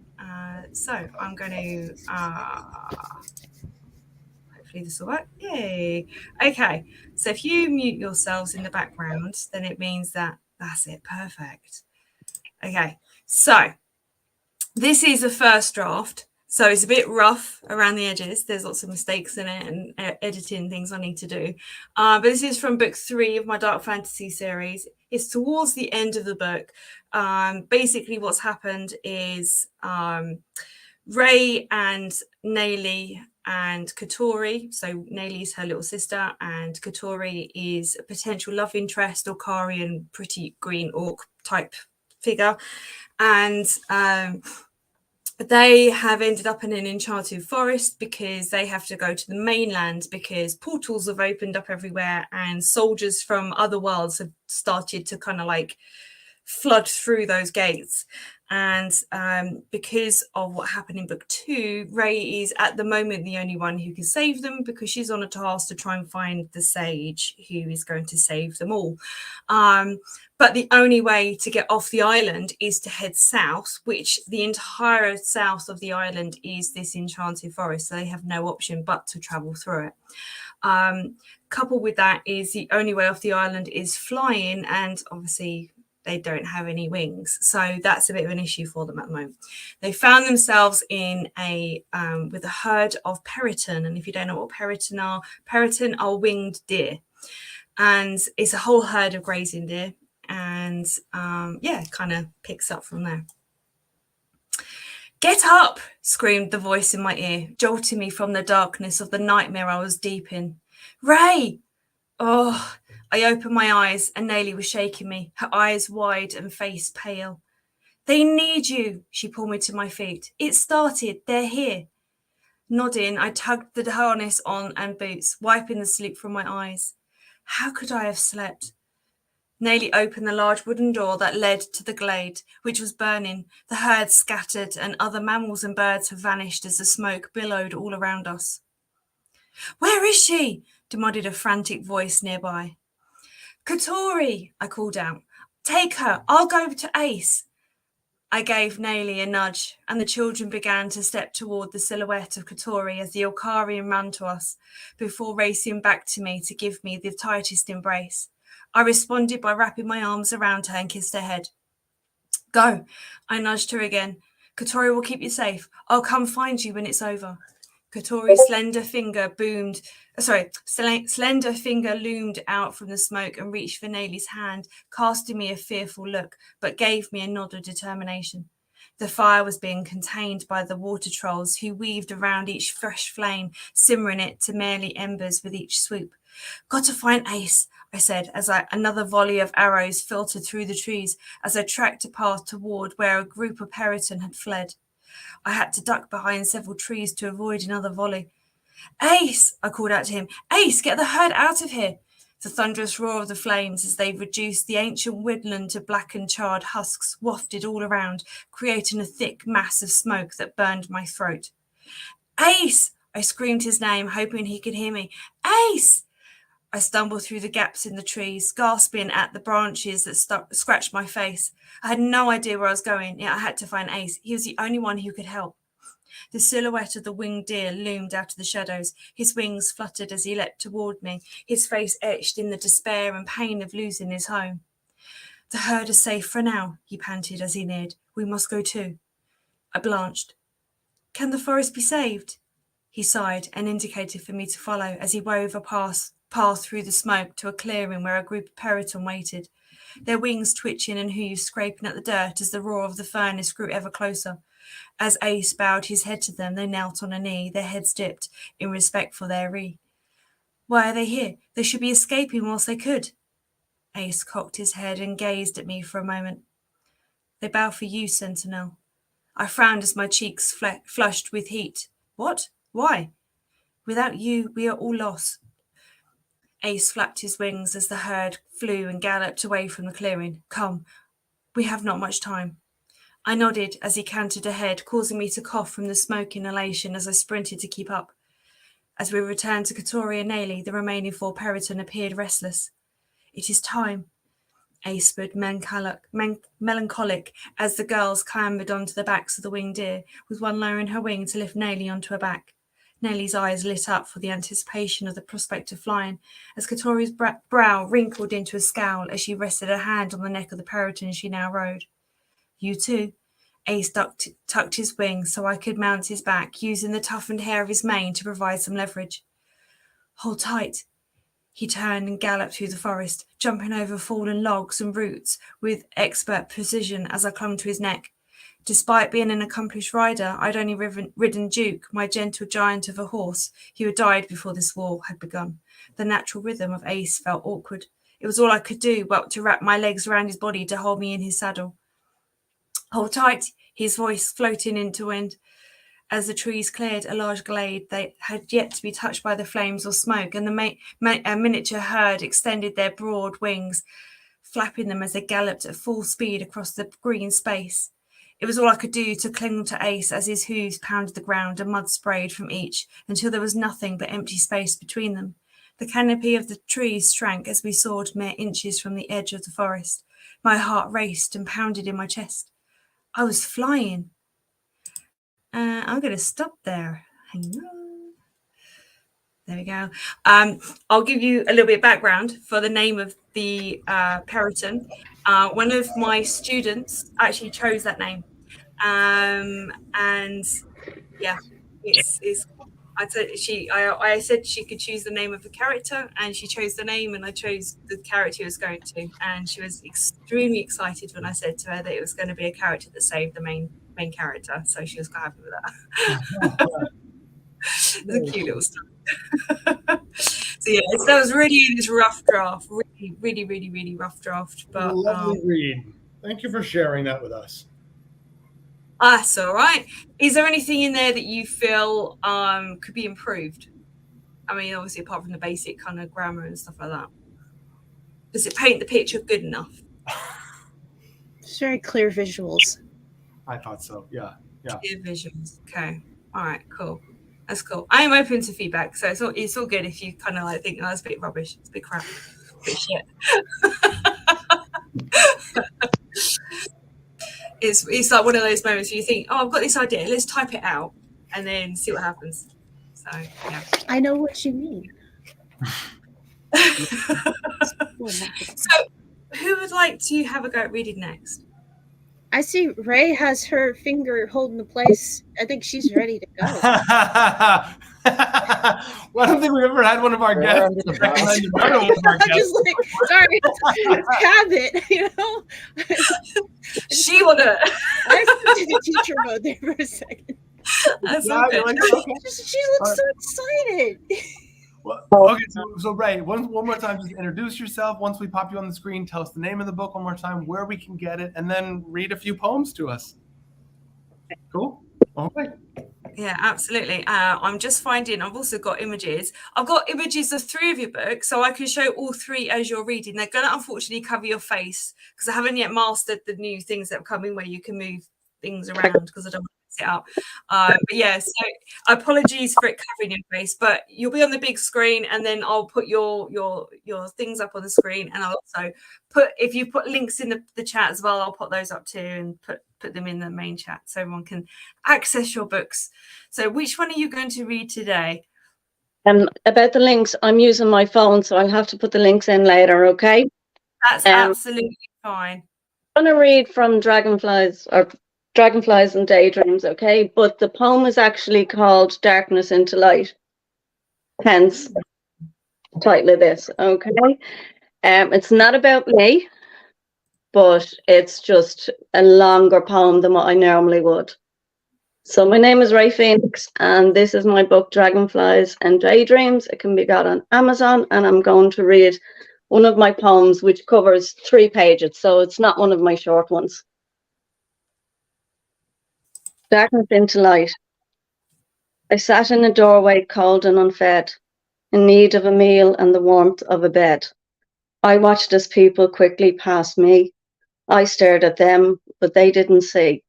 So I'm going to hopefully this will work. Yay. Okay. So if you mute yourselves in the background, then it means that's it. Perfect. Okay. So this is a first draft. So it's a bit rough around the edges. There's lots of mistakes in it and editing things I need to do. But this is from book 3 of my dark fantasy series. It's towards the end of the book. Basically what's happened is Ray and Nayli and Katori. So Nayli's her little sister, and Katori is a potential love interest, Orcarian, pretty green orc type figure. And they have ended up in an enchanted forest because they have to go to the mainland because portals have opened up everywhere and soldiers from other worlds have started to kind of like flood through those gates. And because of what happened in book 2, Ray is at the moment the only one who can save them, because she's on a task to try and find the sage who is going to save them all. But the only way to get off the island is to head south, which the entire south of the island is this enchanted forest. So they have no option but to travel through it. Coupled with that is the only way off the island is flying, and obviously they don't have any wings. So that's a bit of an issue for them at the moment. They found themselves in with a herd of periton. And if you don't know what periton are winged deer. And it's a whole herd of grazing deer. And it kind of picks up from there. "Get up!" screamed the voice in my ear, jolting me from the darkness of the nightmare I was deep in. "Ray!" Oh, I opened my eyes and Nelly was shaking me, her eyes wide and face pale. "They need you," she pulled me to my feet. "It started. They're here." Nodding, I tugged the harness on and boots, wiping the sleep from my eyes. How could I have slept? Nelly opened the large wooden door that led to the glade, which was burning. The herd scattered and other mammals and birds had vanished as the smoke billowed all around us. "Where is she?" demanded a frantic voice nearby. "Katori," I called out. "Take her. I'll go to Ace." I gave Nelly a nudge, and the children began to step toward the silhouette of Katori as the Okarian ran to us, before racing back to me to give me the tightest embrace. I responded by wrapping my arms around her and kissed her head. "Go." I nudged her again. "Katori will keep you safe. I'll come find you when it's over." Katori's slender finger loomed out from the smoke and reached for Nelly's hand, casting me a fearful look, but gave me a nod of determination. The fire was being contained by the water trolls, who weaved around each fresh flame, simmering it to merely embers with each swoop. "Got to find Ace," I said, as another volley of arrows filtered through the trees as I tracked a path toward where a group of periton had fled. I had to duck behind several trees to avoid another volley. "Ace!" I called out to him. "Ace, get the herd out of here!" The thunderous roar of the flames as they reduced the ancient woodland to blackened charred husks wafted all around, creating a thick mass of smoke that burned my throat. "Ace!" I screamed his name, hoping he could hear me. "Ace!" I stumbled through the gaps in the trees, gasping at the branches that scratched my face. I had no idea where I was going, yet I had to find Ace. He was the only one who could help. The silhouette of the winged deer loomed out of the shadows. His wings fluttered as he leapt toward me, his face etched in the despair and pain of losing his home. "The herd is safe for now," he panted as he neared. "We must go too." I blanched. "Can the forest be saved?" He sighed and indicated for me to follow as he wove a path through the smoke to a clearing where a group of periton waited, their wings twitching and hooves scraping at the dirt as the roar of the furnace grew ever closer. As Ace bowed his head to them, they knelt on a knee, their heads dipped in respect for their Ree. "Why are they here? They should be escaping whilst they could." Ace cocked his head and gazed at me for a moment. "They bow for you, Sentinel." I frowned as my cheeks flushed with heat. "What? Why?" "Without you, we are all lost." Ace flapped his wings as the herd flew and galloped away from the clearing. "Come, we have not much time." I nodded as he cantered ahead, causing me to cough from the smoke inhalation as I sprinted to keep up. As we returned to Katori and Nelly, the remaining 4 periton appeared restless. "It is time." Ace stood melancholic as the girls clambered onto the backs of the winged deer, with one lowering her wing to lift Nelly onto her back. Nelly's eyes lit up for the anticipation of the prospect of flying, as Katori's brow wrinkled into a scowl as she rested her hand on the neck of the periton she now rode. "You too." Ace tucked his wings so I could mount his back, using the toughened hair of his mane to provide some leverage. "Hold tight." He turned and galloped through the forest, jumping over fallen logs and roots with expert precision as I clung to his neck. Despite being an accomplished rider, I'd only ridden Duke, my gentle giant of a horse, who had died before this war had begun. The natural rhythm of Ace felt awkward. It was all I could do but to wrap my legs around his body to hold me in his saddle. "Hold tight," his voice floating into wind. As the trees cleared a large glade, they had yet to be touched by the flames or smoke, and the miniature herd extended their broad wings, flapping them as they galloped at full speed across the green space. It was all I could do to cling to Ace as his hooves pounded the ground and mud sprayed from each until there was nothing but empty space between them. The canopy of the trees shrank as we soared mere inches from the edge of the forest. My heart raced and pounded in my chest. I was flying. I'm going to stop there. Hang on. There we go. I'll give you a little bit of background for the name of the Periton. One of my students actually chose that name. And yeah, it's I said she could choose the name of the character, and she chose the name, and I chose the character she was going to, and she was extremely excited when I said to her that it was going to be a character that saved the main character, so she was quite happy with that. It's a cute little story. So yeah, that was really in this rough draft, really rough draft, but lovely read. Thank you for sharing that with us. That's all right. Is there anything in there that you feel could be improved? I mean, obviously, apart from the basic kind of grammar and stuff like that. Does it paint the picture good enough? It's very clear visuals. I thought so. Yeah. Clear visuals. Okay. All right. Cool. That's cool. I am open to feedback, so it's all good if you kind of like think, oh, that's a bit rubbish, it's a bit crap, a bit shit. It's like one of those moments where you think, oh, I've got this idea, let's type it out and then see what happens. So yeah. I know what you mean. So who would like to have a go at reading next? I see Ray has her finger holding the place. I think she's ready to go. Well, I don't think we've ever had one of our guests recommend another one of our I'm guests. just like, sorry, habit, you know? She wanna. I went to the teacher mode there for a second. That's Yeah, okay. you're like, okay. She looks so excited. Well, okay, so Ray, one more time, just introduce yourself. Once we pop you on the screen, tell us the name of the book one more time, where we can get it, and then read a few poems to us. Cool? All right. Yeah, absolutely. I'm just finding I've also got images. I've got images of 3 of your books, so I can show all 3 as you're reading. They're going to unfortunately cover your face because I haven't yet mastered the new things that are coming where you can move things around because I don't want to mess it up. But yeah, so apologies for it covering your face, but you'll be on the big screen, and then I'll put your things up on the screen, and I'll also put, if you put links in the chat as well, I'll put those up too and put them in the main chat so everyone can access your books. So which one are you going to read today? About the links, I'm using my phone, so I'll have to put the links in later, okay? That's absolutely fine. I'm going to read from Dragonflies and Daydreams, okay? But the poem is actually called Darkness into Light, hence the title of this, okay? It's not about me, but it's just a longer poem than what I normally would. So my name is Ray Phoenix, and this is my book, Dragonflies and Daydreams. It can be got on Amazon, and I'm going to read one of my poems, which covers 3 pages, so it's not one of my short ones. Darkness into light. I sat in a doorway, cold and unfed, in need of a meal and the warmth of a bed. I watched as people quickly passed me. I stared at them, but they didn't see.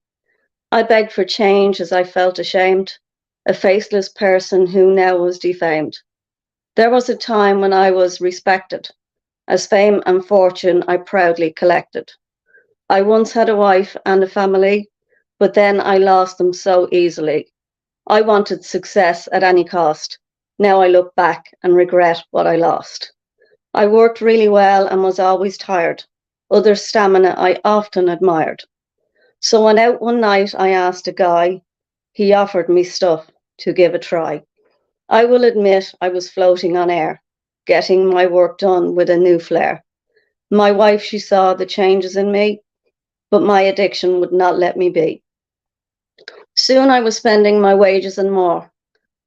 I begged for change as I felt ashamed, a faceless person who now was defamed. There was a time when I was respected, as fame and fortune I proudly collected. I once had a wife and a family, but then I lost them so easily. I wanted success at any cost. Now I look back and regret what I lost. I worked really well and was always tired. Others' stamina I often admired. So went out one night, I asked a guy. He offered me stuff to give a try. I will admit I was floating on air, getting my work done with a new flair. My wife, she saw the changes in me, but my addiction would not let me be. Soon I was spending my wages and more.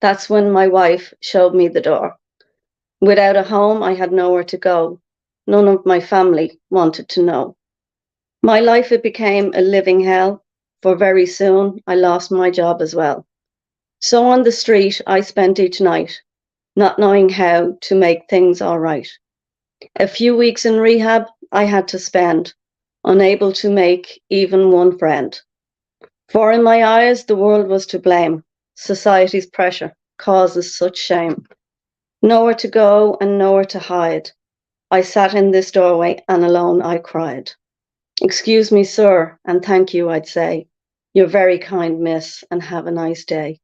That's when my wife showed me the door. Without a home, I had nowhere to go. None of my family wanted to know. My life, it became a living hell, for very soon I lost my job as well. So on the street I spent each night, not knowing how to make things all right. A few weeks in rehab I had to spend, unable to make even one friend. For in my eyes the world was to blame. Society's pressure causes such shame. Nowhere to go and nowhere to hide. I sat in this doorway and alone I cried. Excuse me, sir, and thank you, I'd say. You're very kind, miss, and have a nice day.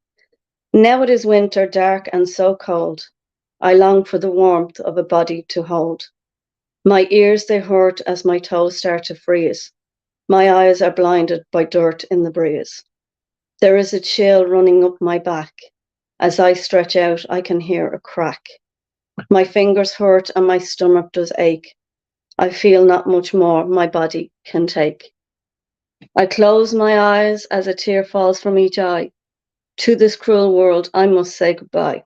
Now it is winter, dark and so cold. I long for the warmth of a body to hold. My ears, they hurt as my toes start to freeze. My eyes are blinded by dirt in the breeze. There is a chill running up my back. As I stretch out, I can hear a crack. My fingers hurt and my stomach does ache. I feel not much more my body can take. I close my eyes as a tear falls from each eye. To this cruel world I must say goodbye.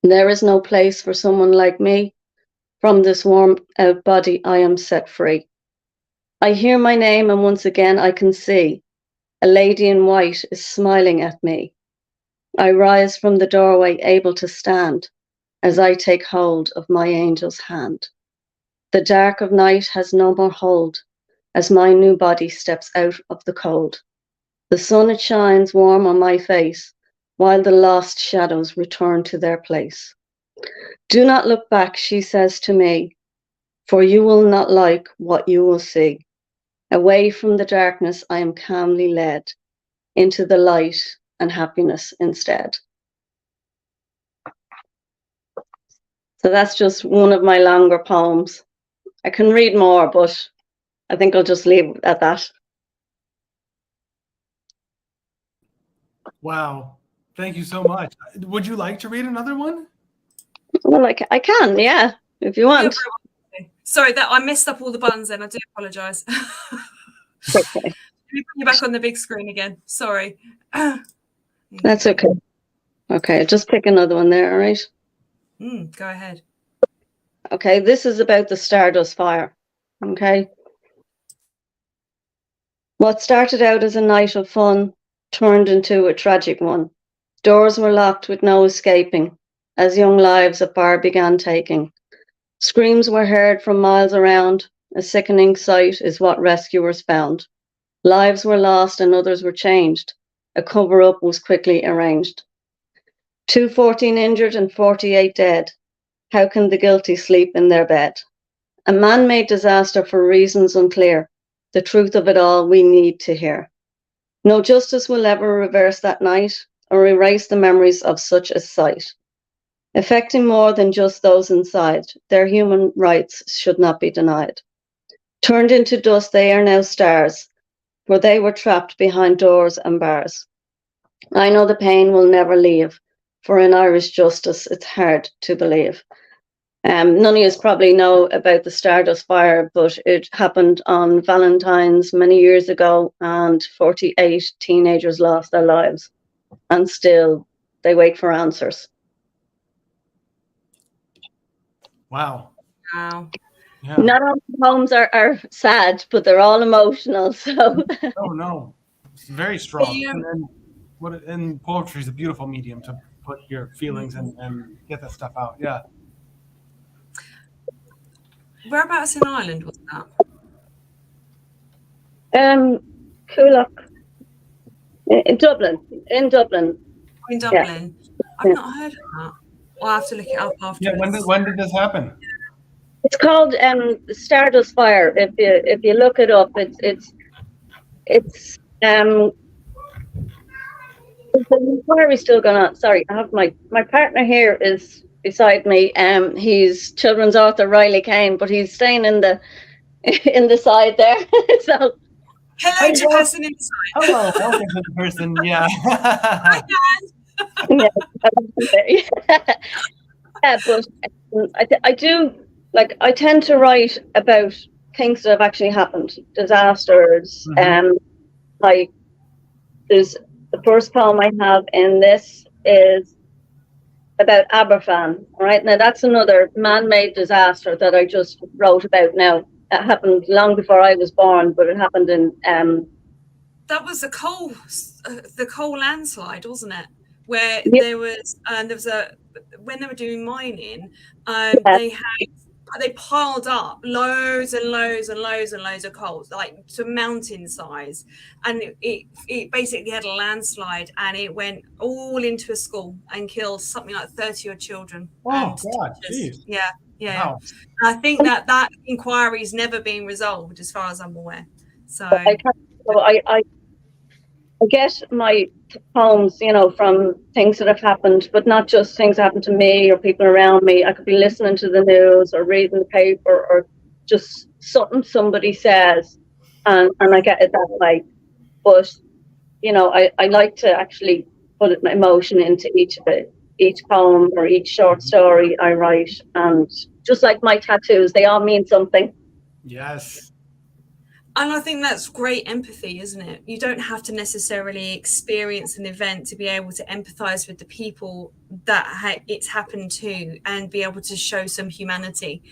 There is no place for someone like me. From this worn out body I am set free. I hear my name and once again I can see a lady in white is smiling at me. I rise from the doorway able to stand as I take hold of my angel's hand. The dark of night has no more hold as my new body steps out of the cold. The sun it shines warm on my face while the lost shadows return to their place. Do not look back, she says to me, for you will not like what you will see. Away from the darkness I am calmly led into the light and happiness instead. So that's just one of my longer poems. I can read more, but I think I'll just leave at that. Wow. Thank you so much. Would you like to read another one? Well, I can, yeah, if you want. Sorry, that I messed up all the buttons then. I do apologise. Okay. Let me put you back on the big screen again. Sorry. That's okay. Okay, just pick another one there, all right? Go ahead. Okay, this is about the Stardust Fire. Okay. What started out as a night of fun turned into a tragic one. Doors were locked with no escaping as young lives a fire began taking. Screams were heard from miles around. A sickening sight is what rescuers found. Lives were lost and others were changed. A cover-up was quickly arranged. 214 injured and 48 dead. How can the guilty sleep in their bed? A man-made disaster for reasons unclear. The truth of it all we need to hear. No justice will ever reverse that night or erase the memories of such a sight. Affecting more than just those inside, their human rights should not be denied. Turned into dust, they are now stars, for they were trapped behind doors and bars. I know the pain will never leave, for in Irish justice it's hard to believe. None of you probably know about the Stardust Fire, but it happened on Valentine's many years ago, and 48 teenagers lost their lives, and still they wait for answers. Wow. Wow. Yeah. Not all the poems are sad, but they're all emotional. So. Oh no, it's very strong. Yeah. And poetry is a beautiful medium to put your feelings and get that stuff out. Yeah. Whereabouts in Ireland was that? Coolock. In Dublin. In Dublin. Yeah. I've not heard of that. I'll have to look it up after. Yeah. When did this happen? It's called the Stardust Fire. If you look it up, it's the inquiry's still going on. Sorry, I have my partner here is beside me. He's children's author Riley Kane, but he's staying in the side there. So hello to person inside. Hello, welcome to the person. Yeah. Hi, Dad. Yeah, but I do. Like, I tend to write about things that have actually happened, disasters. Like, there's the first poem I have in this is about Aberfan. Right now, that's another man-made disaster that I just wrote about now. It happened long before I was born, but it happened in. That was the coal landslide, wasn't it? Where Yep. there was when they were doing mining, Yeah. they had they piled up loads and loads and loads and loads of coals, like to mountain size, and it basically had a landslide, and it went all into a school and killed something like 30 odd children. Oh and God, teachers. jeez. Yeah. Wow. I think that inquiry's never been resolved, as far as I'm aware. So I get my poems, from things that have happened, but not just things that happened to me or people around me. I could be listening to the news or reading the paper or just something somebody says, and I get it that way. But, I like to actually put emotion into each of it, each poem or each short story I write. And just like my tattoos, they all mean something. Yes. And I think that's great empathy, isn't it? You don't have to necessarily experience an event to be able to empathize with the people that it's happened to, and be able to show some humanity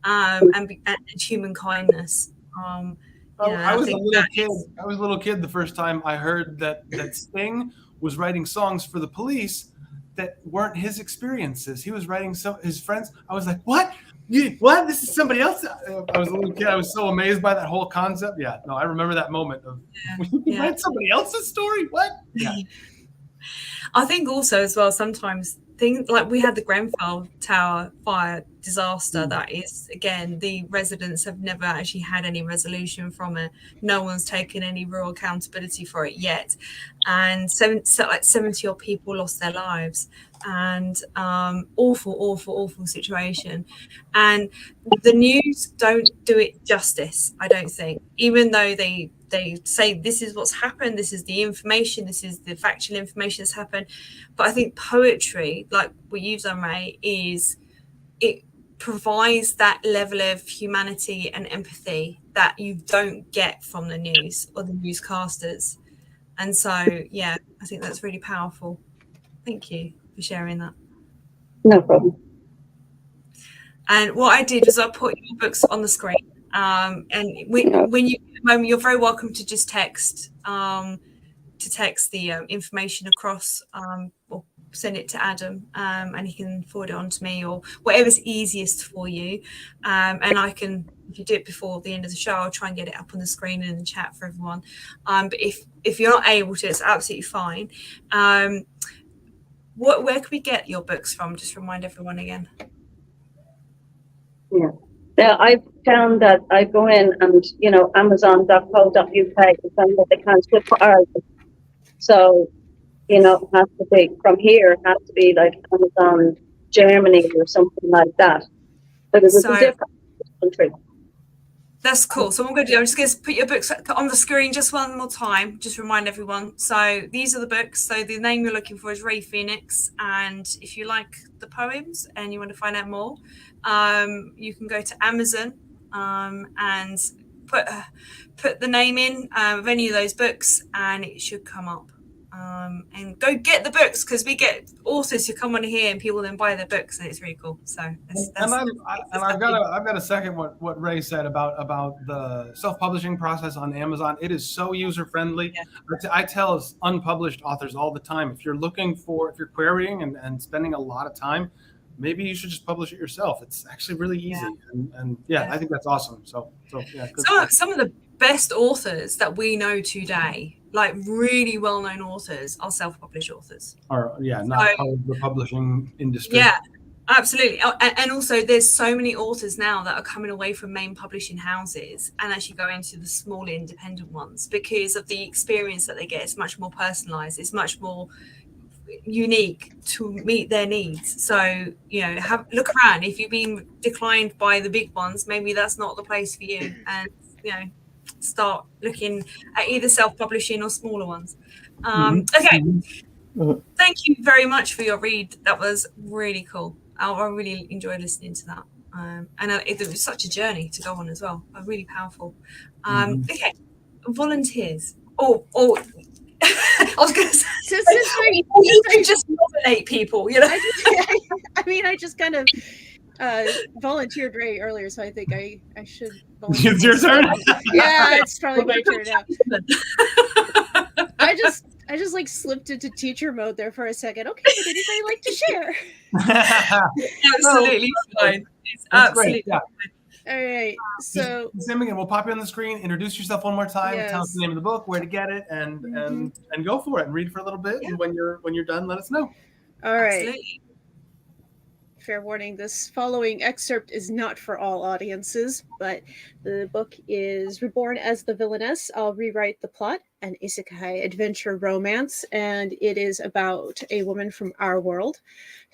and human kindness. I was a little kid the first time I heard that Sting was writing songs for the police that weren't his experiences. He was writing his friends. I was like, what? What? This is somebody else? I was a little kid. I was so amazed by that whole concept. Yeah, no, I remember that moment of write somebody else's story? What? Yeah. I think also as well, sometimes things like we had the Grenfell Tower fire disaster. That is, again, the residents have never actually had any resolution from it. No one's taken any real accountability for it yet. And 70 odd people lost their lives. And awful situation. And the news don't do it justice, I don't think, even though they say this is what's happened, this is the information, this is the factual information that's happened. But I think poetry, like what you've done, Ray, it provides that level of humanity and empathy that you don't get from the news or the newscasters. And so, yeah, I think that's really powerful. Thank you for sharing that. No problem. And what I did was I put your books on the screen. And when you get a moment, you're very welcome to just text the information across, or send it to Adam, and he can forward it on to me, or whatever's easiest for you. And I can, if you do it before the end of the show, I'll try and get it up on the screen and in the chat for everyone. But if you're not able to, it's absolutely fine. Where can we get your books from? Just remind everyone again. Yeah. Now, I found that I go in and, Amazon.co.uk, and find that they can't ship for Ireland. So, it has to be from here, it has to be like Amazon Germany or something like that. But it was a different country. That's cool. So what I'm going to do, I'm just going to put your books on the screen just one more time, just remind everyone. So these are the books. So the name you're looking for is Ray Phoenix. And if you like the poems and you want to find out more, you can go to Amazon and put the name in of any of those books, and it should come up. And go get the books, because we get authors who come on here and people then buy their books, and it's really cool. So I've got to second what Ray said about the self-publishing process on Amazon. It is so user-friendly. Yeah. I tell unpublished authors all the time, if you're querying and spending a lot of time, maybe you should just publish it yourself. It's actually really easy. Yeah. I think that's awesome. So yeah. Some of the best authors that we know today, like really well-known authors, are self-published authors. Not part of the publishing industry. Yeah, absolutely. And also there's so many authors now that are coming away from main publishing houses and actually going to the small independent ones because of the experience that they get. It's much more personalized. It's much more unique to meet their needs. So, look around. If you've been declined by the big ones, maybe that's not the place for you. And, start looking at either self-publishing or smaller ones. Okay. Thank you very much for your read. That was really cool. I really enjoyed listening to that. And it was such a journey to go on as well. Really powerful. Okay. Volunteers. I was going to say, you can just nominate people, I just kind of volunteered Ray earlier, so I think I should volunteer. It's your turn? Yeah, it's probably my turn now. I I just like slipped into teacher mode there for a second. Okay, would anybody like to share? Absolutely fine. It's That's absolutely great. Yeah. All right. So Sim, again, we'll pop you on the screen. Introduce yourself one more time. Tell us Yes. the name of the book, where to get it, and go for it and read for a little bit. Yeah. And when you're done, let us know. all right. Absolutely. Fair warning, this following excerpt is not for all audiences, but the book is Reborn as the Villainess. I'll rewrite the plot, an isekai adventure romance, and it is about a woman from our world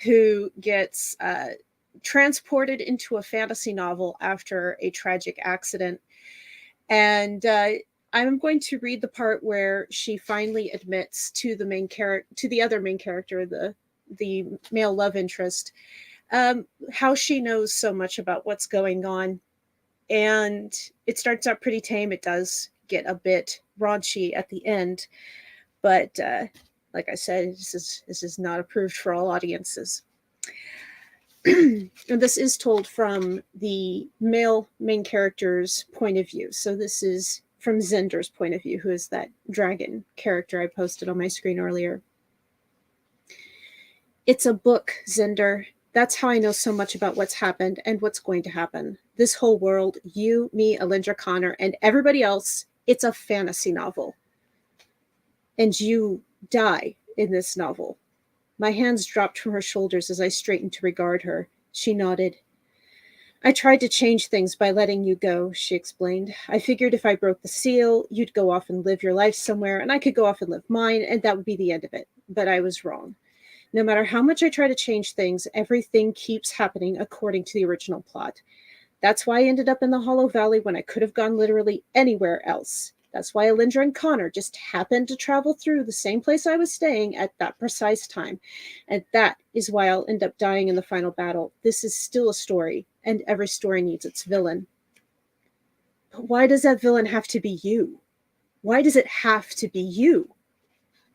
who gets transported into a fantasy novel after a tragic accident. And I'm going to read the part where she finally admits to the main character, to the other main character, the male love interest, how she knows so much about what's going on. And it starts out pretty tame. It does get a bit raunchy at the end, but like I said, this is not approved for all audiences. And this is told from the male main character's point of view. So this is from Zender's point of view, who is that dragon character I posted on my screen earlier. It's a book, Zender. That's how I know so much about what's happened and what's going to happen. This whole world, you, me, Alindra Connor, and everybody else, it's a fantasy novel. And you die in this novel. My hands dropped from her shoulders as I straightened to regard her. She nodded. I tried to change things by letting you go, she explained. I figured if I broke the seal, you'd go off and live your life somewhere, and I could go off and live mine, and that would be the end of it. But I was wrong. No matter how much I try to change things, everything keeps happening according to the original plot. That's why I ended up in the Hollow Valley when I could have gone literally anywhere else. That's why Alindra and Connor just happened to travel through the same place I was staying at that precise time. And that is why I'll end up dying in the final battle. This is still a story, and every story needs its villain. But why does that villain have to be you? Why does it have to be you?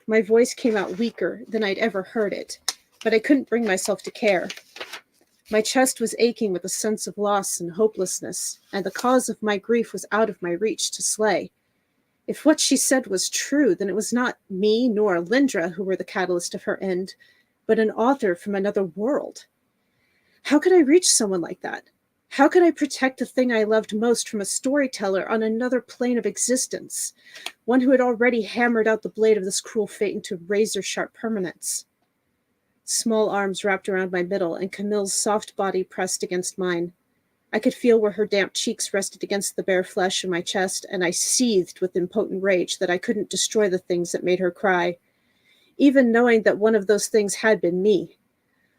My voice came out weaker than I'd ever heard it, but I couldn't bring myself to care. My chest was aching with a sense of loss and hopelessness, and the cause of my grief was out of my reach to slay. If what she said was true, then it was not me nor Alindra who were the catalyst of her end, but an author from another world. How could I reach someone like that? How could I protect the thing I loved most from a storyteller on another plane of existence, one who had already hammered out the blade of this cruel fate into razor-sharp permanence? Small arms wrapped around my middle, and Camille's soft body pressed against mine. I could feel where her damp cheeks rested against the bare flesh in my chest, and I seethed with impotent rage that I couldn't destroy the things that made her cry, even knowing that one of those things had been me.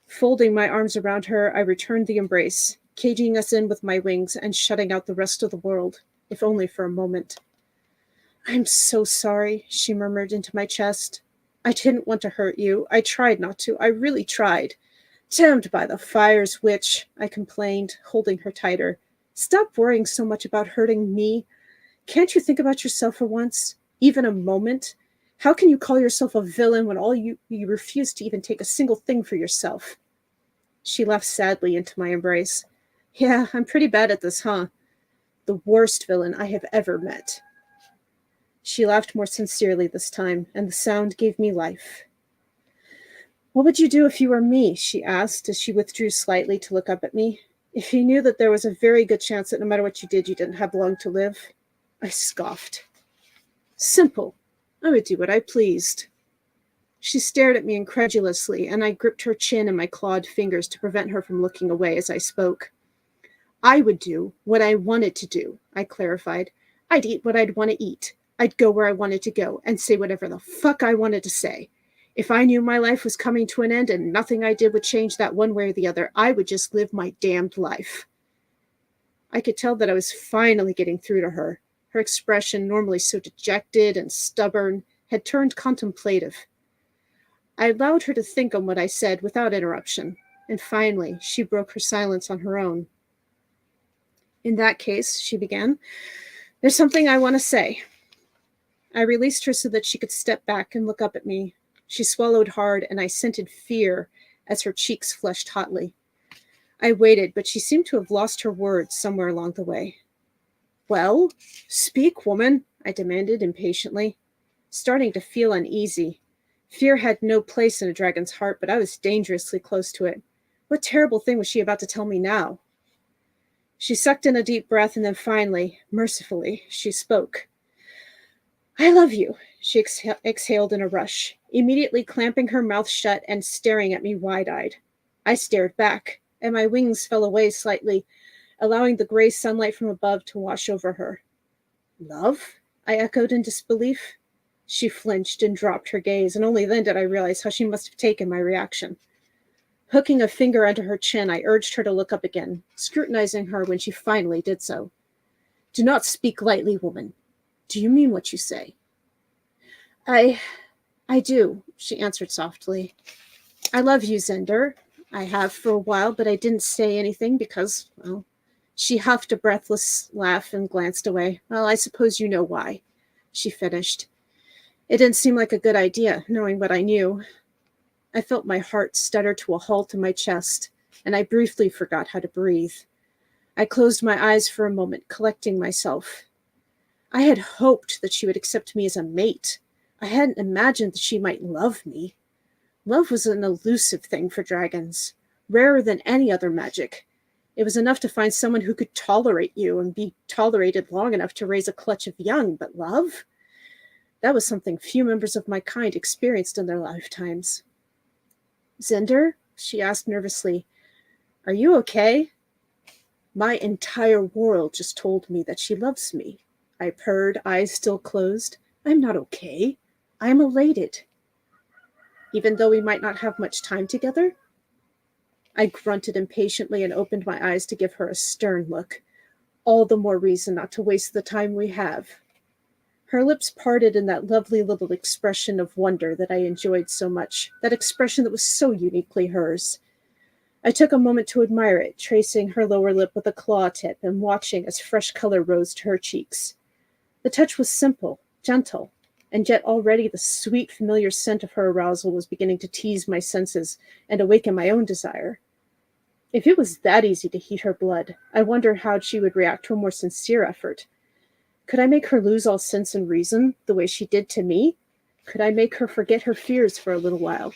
Folding my arms around her, I returned the embrace, caging us in with my wings and shutting out the rest of the world, if only for a moment. I'm so sorry, she murmured into my chest. I didn't want to hurt you. I tried not to. I really tried. Damned by the fires, witch, I complained, holding her tighter. Stop worrying so much about hurting me. Can't you think about yourself for once? Even a moment? How can you call yourself a villain when you refuse to even take a single thing for yourself? She laughed sadly into my embrace. Yeah, I'm pretty bad at this, huh? The worst villain I have ever met. She laughed more sincerely this time, and the sound gave me life. What would you do if you were me? She asked as she withdrew slightly to look up at me. If you knew that there was a very good chance that no matter what you did, you didn't have long to live. I scoffed. Simple. I would do what I pleased. She stared at me incredulously, and I gripped her chin in my clawed fingers to prevent her from looking away as I spoke. I would do what I wanted to do, I clarified. I'd eat what I'd want to eat. I'd go where I wanted to go and say whatever the fuck I wanted to say. If I knew my life was coming to an end and nothing I did would change that one way or the other, I would just live my damned life. I could tell that I was finally getting through to her. Her expression, normally so dejected and stubborn, had turned contemplative. I allowed her to think on what I said without interruption, and finally she broke her silence on her own. In that case, she began, there's something I want to say. I released her so that she could step back and look up at me. She swallowed hard, and I scented fear as her cheeks flushed hotly. I waited, but she seemed to have lost her words somewhere along the way. Well, speak, woman, I demanded impatiently. starting to feel uneasy. Fear had no place in a dragon's heart, but I was dangerously close to it. What terrible thing was she about to tell me now? She sucked in a deep breath, and then finally, mercifully, she spoke. I love you, she exhaled in a rush, immediately clamping her mouth shut and staring at me wide-eyed. I stared back, and my wings fell away slightly, allowing the gray sunlight from above to wash over her. Love? I echoed in disbelief. She flinched and dropped her gaze, and only then did I realize how she must have taken my reaction. Hooking a finger under her chin, I urged her to look up again, scrutinizing her when she finally did so. Do not speak lightly, woman. Do you mean what you say? I do, she answered softly. I love you, Zender. I have for a while, but I didn't say anything because, well, she huffed a breathless laugh and glanced away. Well, I suppose you know why, she finished. It didn't seem like a good idea, knowing what I knew. I felt my heart stutter to a halt in my chest, and I briefly forgot how to breathe. I closed my eyes for a moment, collecting myself. I had hoped that she would accept me as a mate. I hadn't imagined that she might love me. Love was an elusive thing for dragons, rarer than any other magic. It was enough to find someone who could tolerate you and be tolerated long enough to raise a clutch of young, but love? That was something few members of my kind experienced in their lifetimes. Zender? She asked nervously. Are you okay? My entire world just told me that she loves me. I purred, eyes still closed. I'm not okay. I'm elated. Even though we might not have much time together? I grunted impatiently and opened my eyes to give her a stern look. All the more reason not to waste the time we have. Her lips parted in that lovely little expression of wonder that I enjoyed so much, that expression that was so uniquely hers. I took a moment to admire it, tracing her lower lip with a claw tip and watching as fresh color rose to her cheeks. The touch was simple, gentle, and yet already the sweet, familiar scent of her arousal was beginning to tease my senses and awaken my own desire. If it was that easy to heat her blood, I wondered how she would react to a more sincere effort. Could I make her lose all sense and reason, the way she did to me? Could I make her forget her fears for a little while?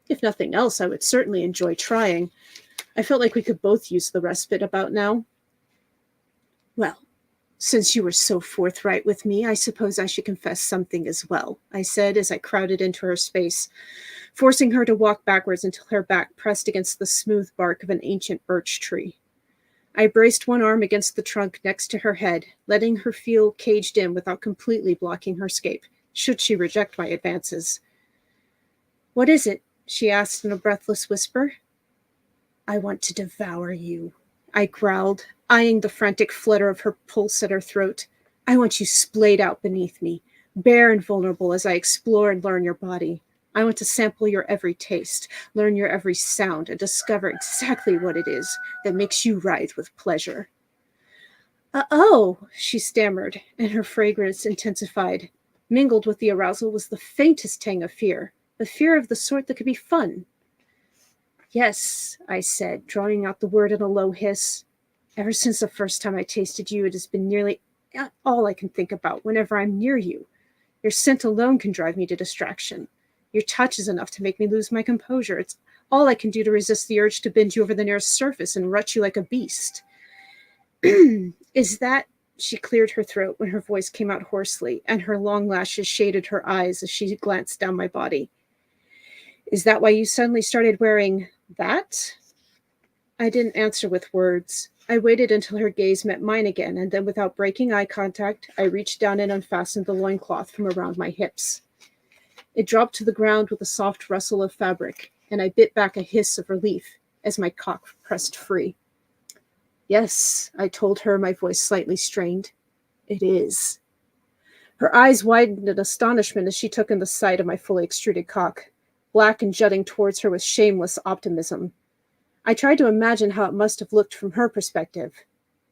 If nothing else, I would certainly enjoy trying. I felt like we could both use the respite about now. Well, since you were so forthright with me, I suppose I should confess something as well, I said as I crowded into her space, forcing her to walk backwards until her back pressed against the smooth bark of an ancient birch tree. I braced one arm against the trunk next to her head, letting her feel caged in without completely blocking her escape, should she reject my advances. What is it? She asked in a breathless whisper. I want to devour you, I growled, eyeing the frantic flutter of her pulse at her throat. I want you splayed out beneath me, bare and vulnerable as I explore and learn your body. I want to sample your every taste, learn your every sound, and discover exactly what it is that makes you writhe with pleasure. Oh, she stammered, and her fragrance intensified. Mingled with the arousal was the faintest tang of fear, the fear of the sort that could be fun. Yes, I said, drawing out the word in a low hiss. Ever since the first time I tasted you, it has been nearly all I can think about whenever I'm near you. Your scent alone can drive me to distraction. Your touch is enough to make me lose my composure. It's all I can do to resist the urge to bend you over the nearest surface and rut you like a beast. Is that... She cleared her throat when her voice came out hoarsely, and her long lashes shaded her eyes as she glanced down my body. Is that why you suddenly started wearing that? I didn't answer with words. I waited until her gaze met mine again, and then without breaking eye contact, I reached down and unfastened the loincloth from around my hips. It dropped to the ground with a soft rustle of fabric, and I bit back a hiss of relief as my cock pressed free. Yes, I told her, my voice slightly strained. It is. Her eyes widened in astonishment as she took in the sight of my fully extruded cock, black and jutting towards her with shameless optimism. I tried to imagine how it must have looked from her perspective.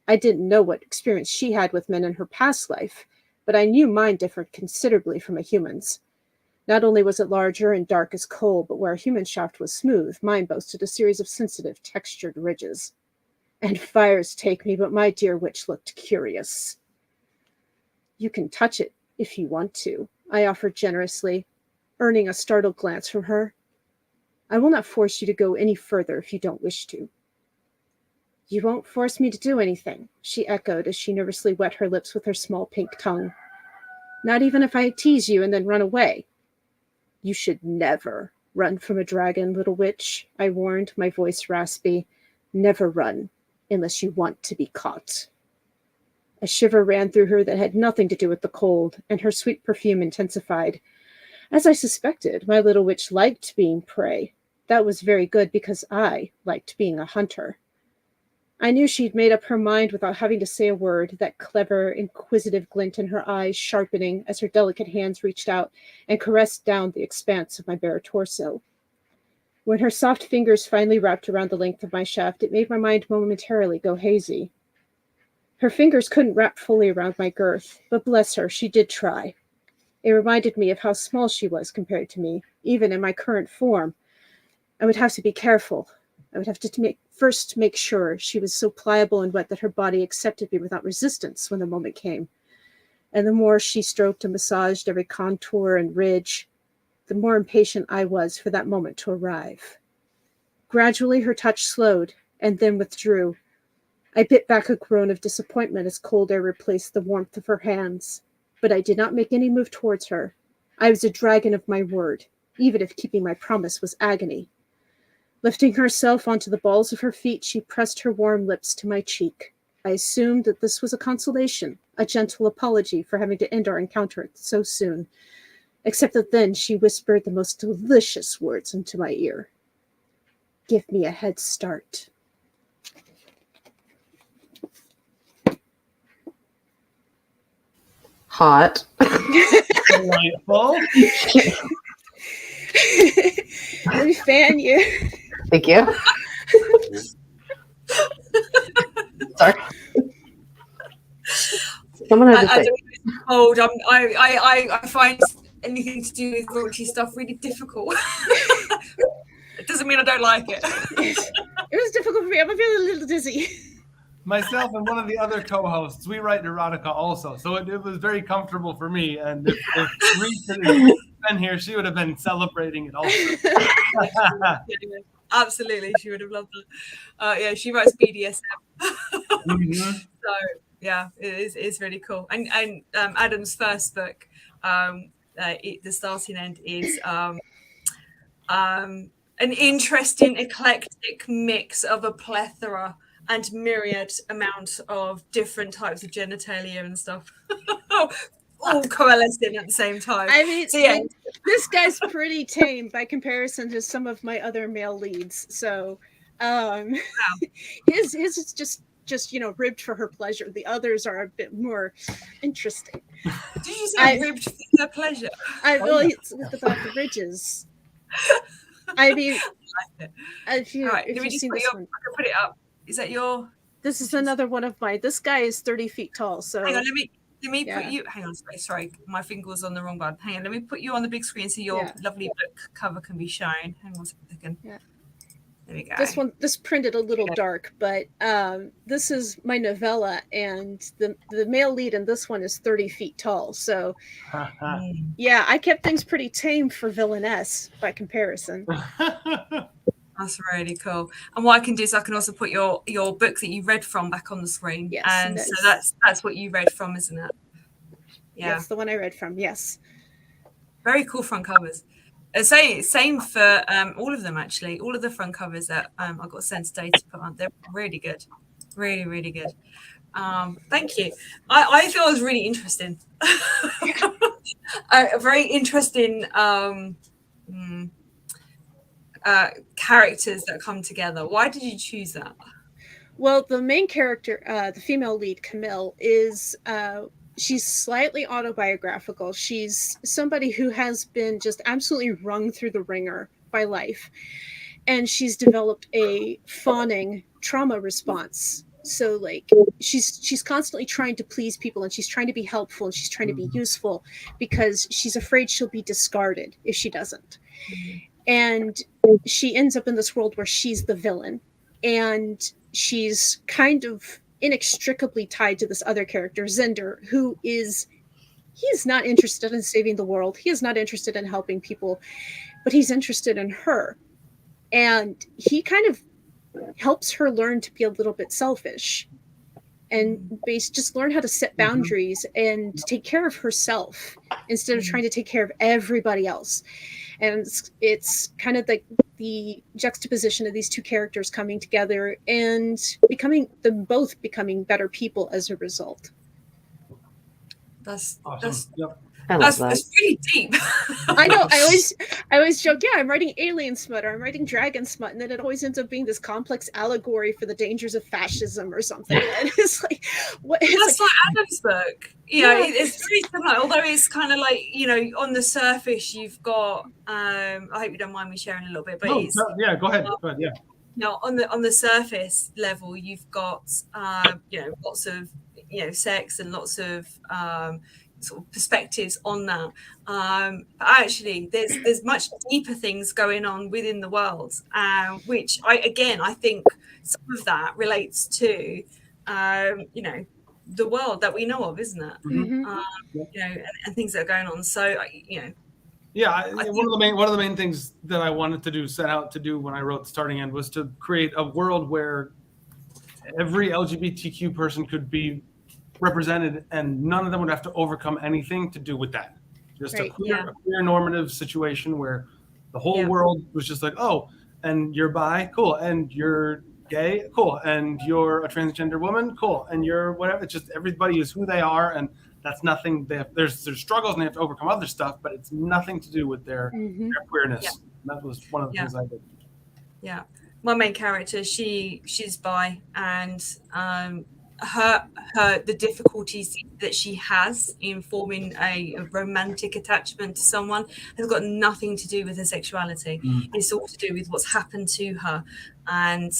I didn't know what experience she had with men in her past life, but I knew mine differed considerably from a human's. Not only was it larger and dark as coal, but where a human shaft was smooth, mine boasted a series of sensitive, textured ridges. And fires take me, but my dear witch looked curious. You can touch it if you want to, I offered generously, earning a startled glance from her. I will not force you to go any further if you don't wish to. You won't force me to do anything, she echoed as she nervously wet her lips with her small pink tongue. Not even if I tease you and then run away. You should never run from a dragon, little witch, I warned, my voice raspy. Never run, unless you want to be caught. A shiver ran through her that had nothing to do with the cold, and her sweet perfume intensified. As I suspected, my little witch liked being prey. That was very good because I liked being a hunter. I knew she'd made up her mind without having to say a word, that clever, inquisitive glint in her eyes sharpening as her delicate hands reached out and caressed down the expanse of my bare torso. When her soft fingers finally wrapped around the length of my shaft, it made my mind momentarily go hazy. Her fingers couldn't wrap fully around my girth, but bless her, she did try. It reminded me of how small she was compared to me, even in my current form. I would have to be careful. I would have to first make sure she was so pliable and wet that her body accepted me without resistance when the moment came. And the more she stroked and massaged every contour and ridge, the more impatient I was for that moment to arrive. Gradually, her touch slowed and then withdrew. I bit back a groan of disappointment as cold air replaced the warmth of her hands, but I did not make any move towards her. I was a dragon of my word, even if keeping my promise was agony. Lifting herself onto the balls of her feet, she pressed her warm lips to my cheek. I assumed that this was a consolation, a gentle apology for having to end our encounter so soon, except that then she whispered the most delicious words into my ear. Give me a head start. Hot. Delightful. Let me fan you. Thank you. Sorry. Someone had to say. Cold. I find anything to do with raunchy stuff really difficult. It doesn't mean I don't like it. It was difficult for me. I'm feeling a little dizzy. Myself and one of the other co-hosts, we write erotica also, so it was very comfortable for me. And if Reese had been here, she would have been celebrating it also. Absolutely, she would have loved it. Yeah, she writes BDSM. So yeah, it's really cool. And Adam's first book, The Starting End, is an interesting, eclectic mix of a plethora and myriad amount of different types of genitalia and stuff. All coalescing at the same time. I mean, so, yeah. This guy's pretty tame by comparison to some of my other male leads. So his is just ribbed for her pleasure. The others are a bit more interesting. Did you say ribbed for her pleasure? It's about the ridges. I mean, if you see this one, I can put it up. Is that your? This is another one of mine. This guy is 30 feet tall. So hang on, let me put you. Hang on, sorry, my finger was on the wrong button. Hang on, let me put you on the big screen so your lovely book cover can be shown. Hang on a second. Yeah. There we go. This printed a little dark, but this is my novella, and the male lead in this one is 30 feet tall. So, yeah, I kept things pretty tame for villainess by comparison. That's really cool. And what I can do is I can also put your book that you read from back on the screen. Yes, and so that's what you read from, isn't it? Yeah, that's the one I read from. Yes. Very cool front covers. Same for all of them, actually. All of the front covers that I got sent today to put on, they're really good. Really, really good. Thank you. I thought it was really interesting. A very interesting characters that come together. Why did you choose that? Well, the main character, the female lead, Camille, is she's slightly autobiographical. She's somebody who has been just absolutely wrung through the ringer by life, and she's developed a fawning trauma response. So like she's constantly trying to please people, and she's trying to be helpful, and she's trying to be useful because she's afraid she'll be discarded if she doesn't. And she ends up in this world where she's the villain, and she's kind of inextricably tied to this other character, Zender, who is he is not interested in saving the world. He is not interested in helping people, but he's interested in her. And he kind of helps her learn to be a little bit selfish and just learn how to set boundaries and take care of herself instead of trying to take care of everybody else. And it's kind of like the juxtaposition of these two characters coming together and both becoming better people as a result. That's Awesome. that's Yep. that's really deep. I know. I always joke, yeah, I'm writing alien smut or I'm writing dragon smut, and then it always ends up being this complex allegory for the dangers of fascism or something. And it's like, what? That's like Adam's book. It's very similar, although it's kind of like, on the surface you've got. I hope you don't mind me sharing a little bit, but Go ahead. Yeah. No, on the surface level, you've got lots of sex and lots of sort of perspectives on that. But actually, there's much deeper things going on within the world, which I think some of that relates to the world that we know of, isn't it? Mm-hmm. And things that are going on. So one of the main things that I wanted to set out to do when I wrote Starting End was to create a world where every LGBTQ person could be represented and none of them would have to overcome anything to do with that. Just a clear normative situation where the whole world was just like, oh, and you're bi, cool, and you're gay, cool, and you're a transgender woman, cool, and you're whatever. It's just everybody is who they are, and that's nothing. There's struggles and they have to overcome other stuff, but it's nothing to do with their queerness. Yeah. That was one of the things I did. Yeah, my main character, she's bi, and her the difficulties that she has in forming a romantic attachment to someone has got nothing to do with her sexuality. It's all to do with what's happened to her and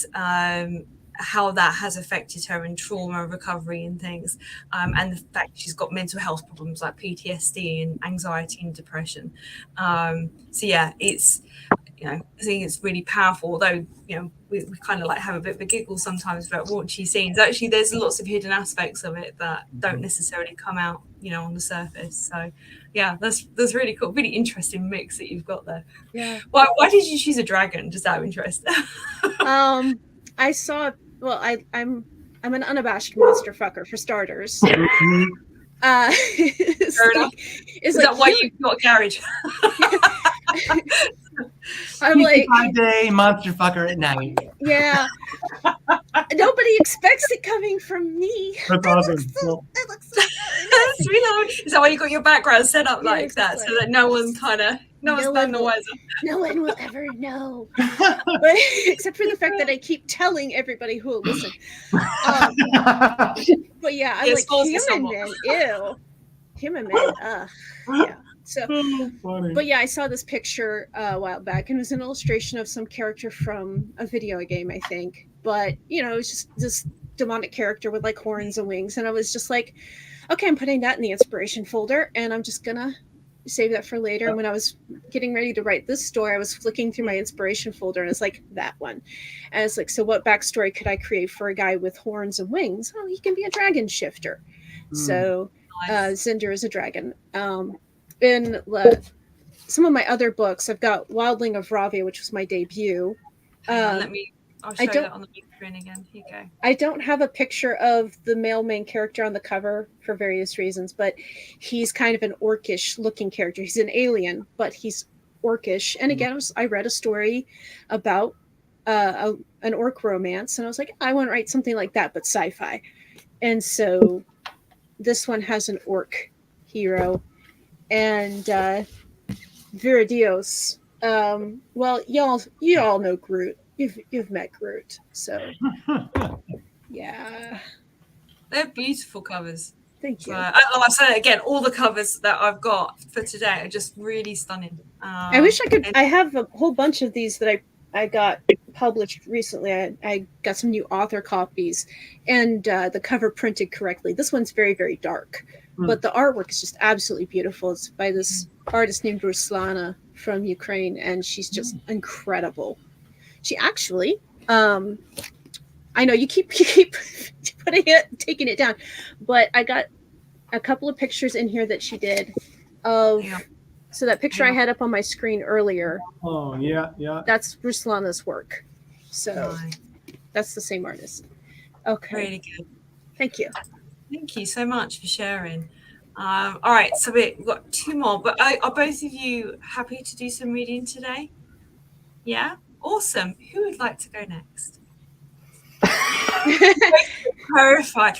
how that has affected her in trauma recovery and things, and the fact she's got mental health problems like PTSD and anxiety and depression. It's I think it's really powerful, although we kind of like have a bit of a giggle sometimes about raunchy scenes. Actually, there's lots of hidden aspects of it that don't necessarily come out on the surface. So that's really cool, really interesting mix that you've got there. Why did you choose a dragon, just out of interest? I saw, well, I'm an unabashed monster fucker for starters. Fair enough. Is that why you've got a garage? I'm like, 5-day monster fucker at night. Yeah. Nobody expects it coming from me. That's awesome. It looks so Is that why you got your background set up like that, so that no one's none the wiser? No one will ever know. But except for the fact that I keep telling everybody who will listen. But yeah, I'm like, human men, ew. Human men, yeah. So, but yeah, I saw this picture a while back, and it was an illustration of some character from a video game, I think. But it was just this demonic character with like horns and wings, and I was just like, okay, I'm putting that in the inspiration folder, and I'm just gonna save that for later. And when I was getting ready to write this story, I was flicking through my inspiration folder, and it's like that one, and it's like, so what backstory could I create for a guy with horns and wings? Oh, he can be a dragon shifter. So Zinder is a dragon. In some of my other books, I've got Wildling of Ravia, which was my debut. I'll show you that on the big screen again. Here you go. I don't have a picture of the male main character on the cover for various reasons, but he's kind of an orcish looking character. He's an alien, but he's orcish. And again, I read a story about an orc romance, and I was like, I want to write something like that, but sci-fi. And so this one has an orc hero. And Viridios. Well, you all know Groot. You've met Groot, so yeah. They're beautiful covers. Thank you. Like I said again, all the covers that I've got for today are just really stunning. I wish I could. I have a whole bunch of these that I got published recently. I got some new author copies, and the cover printed correctly. This one's very, very dark. But the artwork is just absolutely beautiful. It's by this artist named Ruslana from Ukraine, and she's just incredible. She actually, I know you keep taking it down, but I a couple of pictures in here that she did of. Yeah. So that picture I had up on my screen earlier. Oh yeah. That's Ruslana's work. So Nice. that's the same artist. Okay. Really good. Thank you. Thank you so much for sharing. All right, so we've got 2 more, but are both of you happy to do some reading today? Yeah, awesome. Who would like to go next? Terrified.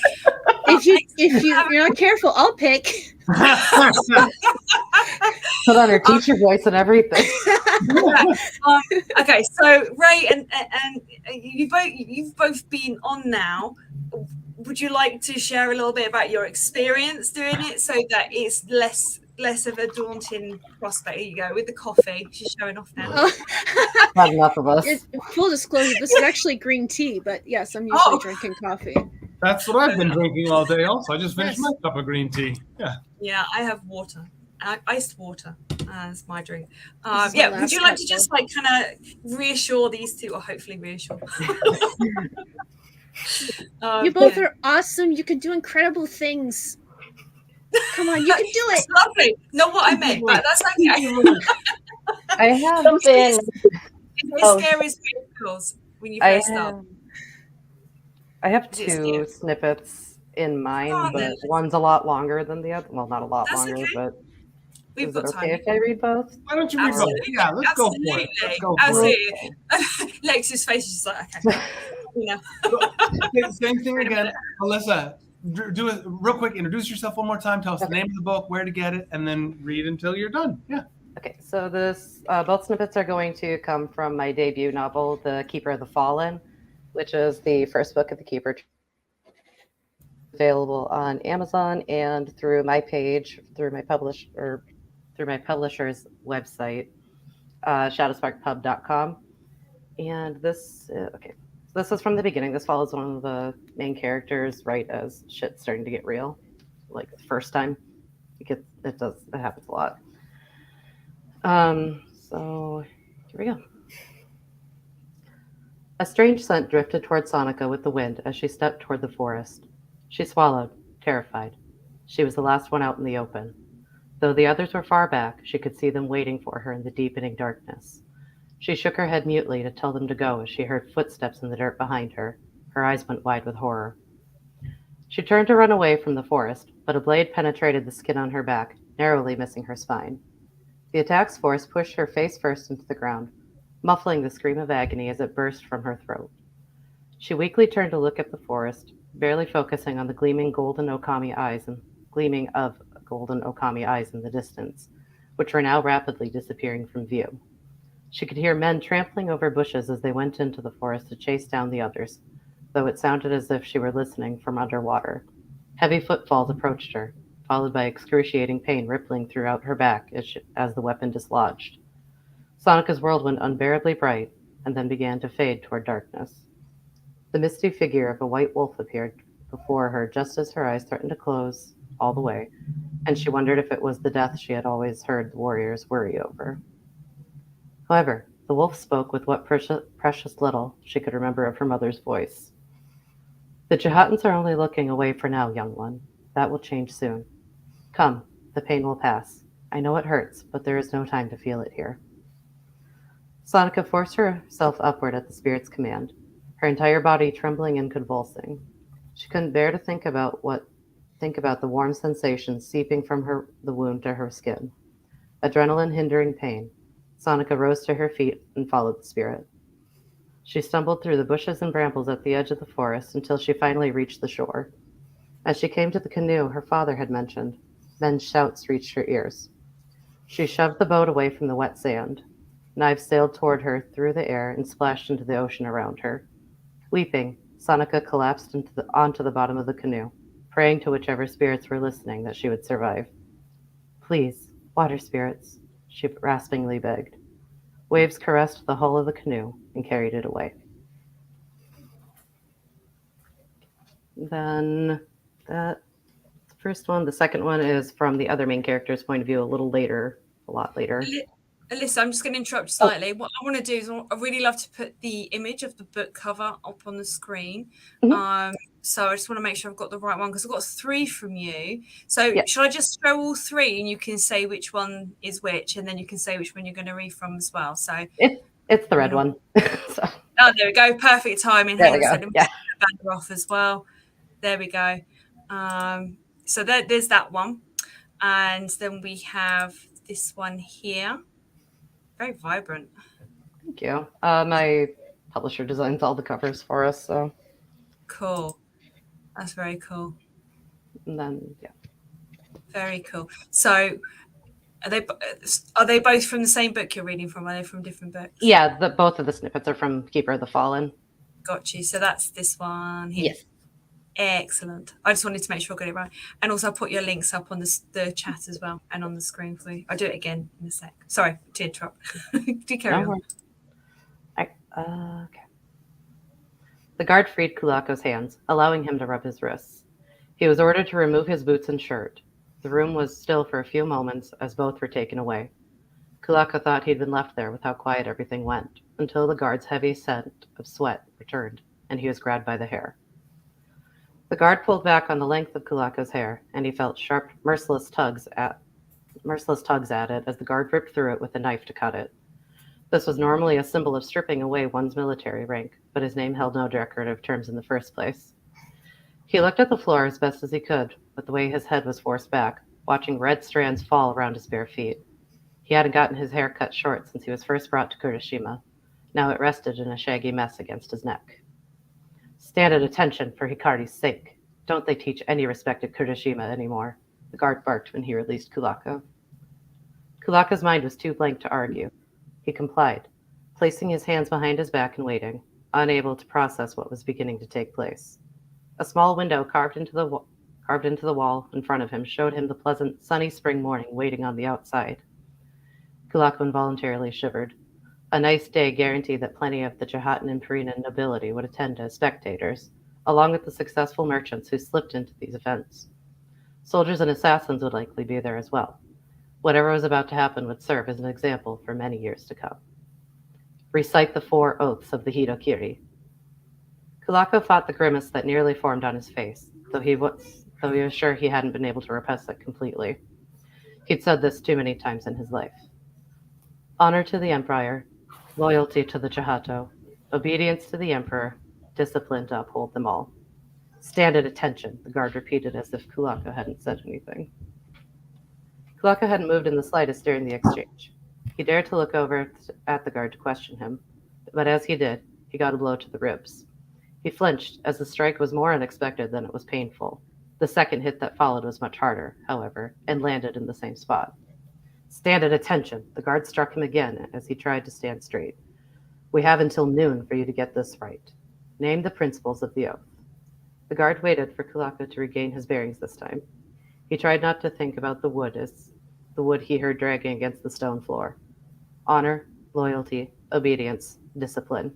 If you're not careful, I'll pick. Put on her teacher voice and everything. Okay, so Ray and you've both been on now. Would you like to share a little bit about your experience doing it so that it's less of a daunting prospect? Here you go with the coffee. She's showing off now. Not enough of us. Full disclosure, this is actually green tea, but yes, I'm usually drinking coffee. That's what I've been drinking all day. Also, I just finished my cup of green tea. Yeah. Yeah, I have water, iced water as my drink. This is Yeah, my would you last like to just like kind of reassure these two, or hopefully reassure? You both are awesome. You can do incredible things. Come on, you can do it. It's lovely. Not what I meant, but that's okay. I have Something. It's scary as vehicles when you first start. I have Is it 2 scary? snippets in mind, Oh, but then- one's a lot longer than the other. Well, not a lot That's longer, okay. but We've is it got okay time. if I read both? Why don't you read both? Absolutely. Yeah, let's go for it. Let's go for it. Absolutely. Lex's face is just like, okay. Yeah. Same thing again, Alyssa. Do it real quick. Introduce yourself one more time. Tell us the name of the book, where to get it, and then read until you're done. Yeah. Okay, so this both snippets are going to come from my debut novel, The Keeper of the Fallen, which is the first book of the Keeper. Available on Amazon and through my page, through my publisher's website, shadowsparkpub.com. And this, this is from the beginning. This follows one of the main characters right as shit's starting to get real, like the first time. It happens a lot. So here we go. A strange scent drifted toward Sonika with the wind as she stepped toward the forest. She swallowed, terrified. She was the last one out in the open. Though the others were far back, she could see them waiting for her in the deepening darkness. She shook her head mutely to tell them to go as she heard footsteps in the dirt behind her. Her eyes went wide with horror. She turned to run away from the forest, but a blade penetrated the skin on her back, narrowly missing her spine. The attack's force pushed her face first into the ground, muffling the scream of agony as it burst from her throat. She weakly turned to look at the forest, barely focusing on the gleaming golden okami eyes in the distance, which were now rapidly disappearing from view. She could hear men trampling over bushes as they went into the forest to chase down the others, though it sounded as if she were listening from underwater. Heavy footfalls approached her, followed by excruciating pain rippling throughout her back as the weapon dislodged. Sonika's world went unbearably bright and then began to fade toward darkness. The misty figure of a white wolf appeared before her just as her eyes threatened to close all the way, and she wondered if it was the death she had always heard the warriors worry over. However, the wolf spoke with what precious little she could remember of her mother's voice. The Jhatans are only looking away for now, young one. That will change soon. Come, the pain will pass. I know it hurts, but there is no time to feel it here. Sonika forced herself upward at the spirit's command, her entire body trembling and convulsing. She couldn't bear to think about the warm sensation seeping from the wound to her skin. Adrenaline hindering pain, Sonika rose to her feet and followed the spirit. She stumbled through the bushes and brambles at the edge of the forest until she finally reached the shore. As she came to the canoe her father had mentioned, men's shouts reached her ears. She shoved the boat away from the wet sand. Knives sailed toward her through the air and splashed into the ocean around her. Weeping, Sonika collapsed onto the bottom of the canoe, praying to whichever spirits were listening that she would survive. Please, water spirits, she raspingly begged. Waves caressed the hull of the canoe and carried it away. Then that's the first one. The second one is from the other main character's point of view, a lot later. Alyssa, I'm just going to interrupt slightly. What I want to do is I really love to put the image of the book cover up on the screen. Mm-hmm. So I just want to make sure I've got the right one because I've got 3 from you. So Yeah. should I just show all 3 and you can say which one is which, and then you can say which one you're going to read from as well. So It's the red one. So, oh, there we go. Perfect timing. there Hang we on a go. second. Yeah. Banner off as well. There we go. So there's that one. And then we have this one here. Very vibrant. Thank you. My publisher designs all the covers for us, so. Cool. That's very cool. And then, yeah. Very cool. So are they both from the same book you're reading from? Are they from different books? Yeah, both of the snippets are from Keeper of the Fallen. Got you. So that's this one here. Yes. Excellent. I just wanted to make sure I got it right. And also I'll put your links up on the chat as well and on the screen for you. I'll do it again in a sec. Sorry to interrupt. Do carry on. Okay. The guard freed Kulako's hands, allowing him to rub his wrists. He was ordered to remove his boots and shirt. The room was still for a few moments as both were taken away. Kulako thought he'd been left there with how quiet everything went, until the guard's heavy scent of sweat returned, and he was grabbed by the hair. The guard pulled back on the length of Kulako's hair, and he felt sharp, merciless tugs at it as the guard ripped through it with a knife to cut it. This was normally a symbol of stripping away one's military rank, but his name held no decorative terms in the first place. He looked at the floor as best as he could, with the way his head was forced back, watching red strands fall around his bare feet. He hadn't gotten his hair cut short since he was first brought to Kurashima. Now it rested in a shaggy mess against his neck. Stand at attention for Hikari's sake. Don't they teach any respect at Kurashima anymore? The guard barked when he released Kulako. Kulako's mind was too blank to argue. He complied, placing his hands behind his back and waiting, unable to process what was beginning to take place. A small window carved into the wall in front of him showed him the pleasant, sunny spring morning waiting on the outside. Kulako involuntarily shivered. A nice day guaranteed that plenty of the Jahatan and Parinan nobility would attend as spectators, along with the successful merchants who slipped into these events. Soldiers and assassins would likely be there as well. Whatever was about to happen would serve as an example for many years to come. Recite the 4 oaths of the Hidokiri. Kulako fought the grimace that nearly formed on his face, though he was sure he hadn't been able to repress it completely. He'd said this too many times in his life. Honor to the Empire, loyalty to the Jahato, obedience to the Emperor, discipline to uphold them all. Stand at attention, the guard repeated as if Kulako hadn't said anything. Kulako hadn't moved in the slightest during the exchange. He dared to look over at the guard to question him, but as he did, he got a blow to the ribs. He flinched as the strike was more unexpected than it was painful. The second hit that followed was much harder, however, and landed in the same spot. Stand at attention, the guard struck him again as he tried to stand straight. We have until noon for you to get this right. Name the principles of the oath. The guard waited for Kulako to regain his bearings this time. He tried not to think about the wood as the wood he heard dragging against the stone floor. Honor, loyalty, obedience, discipline.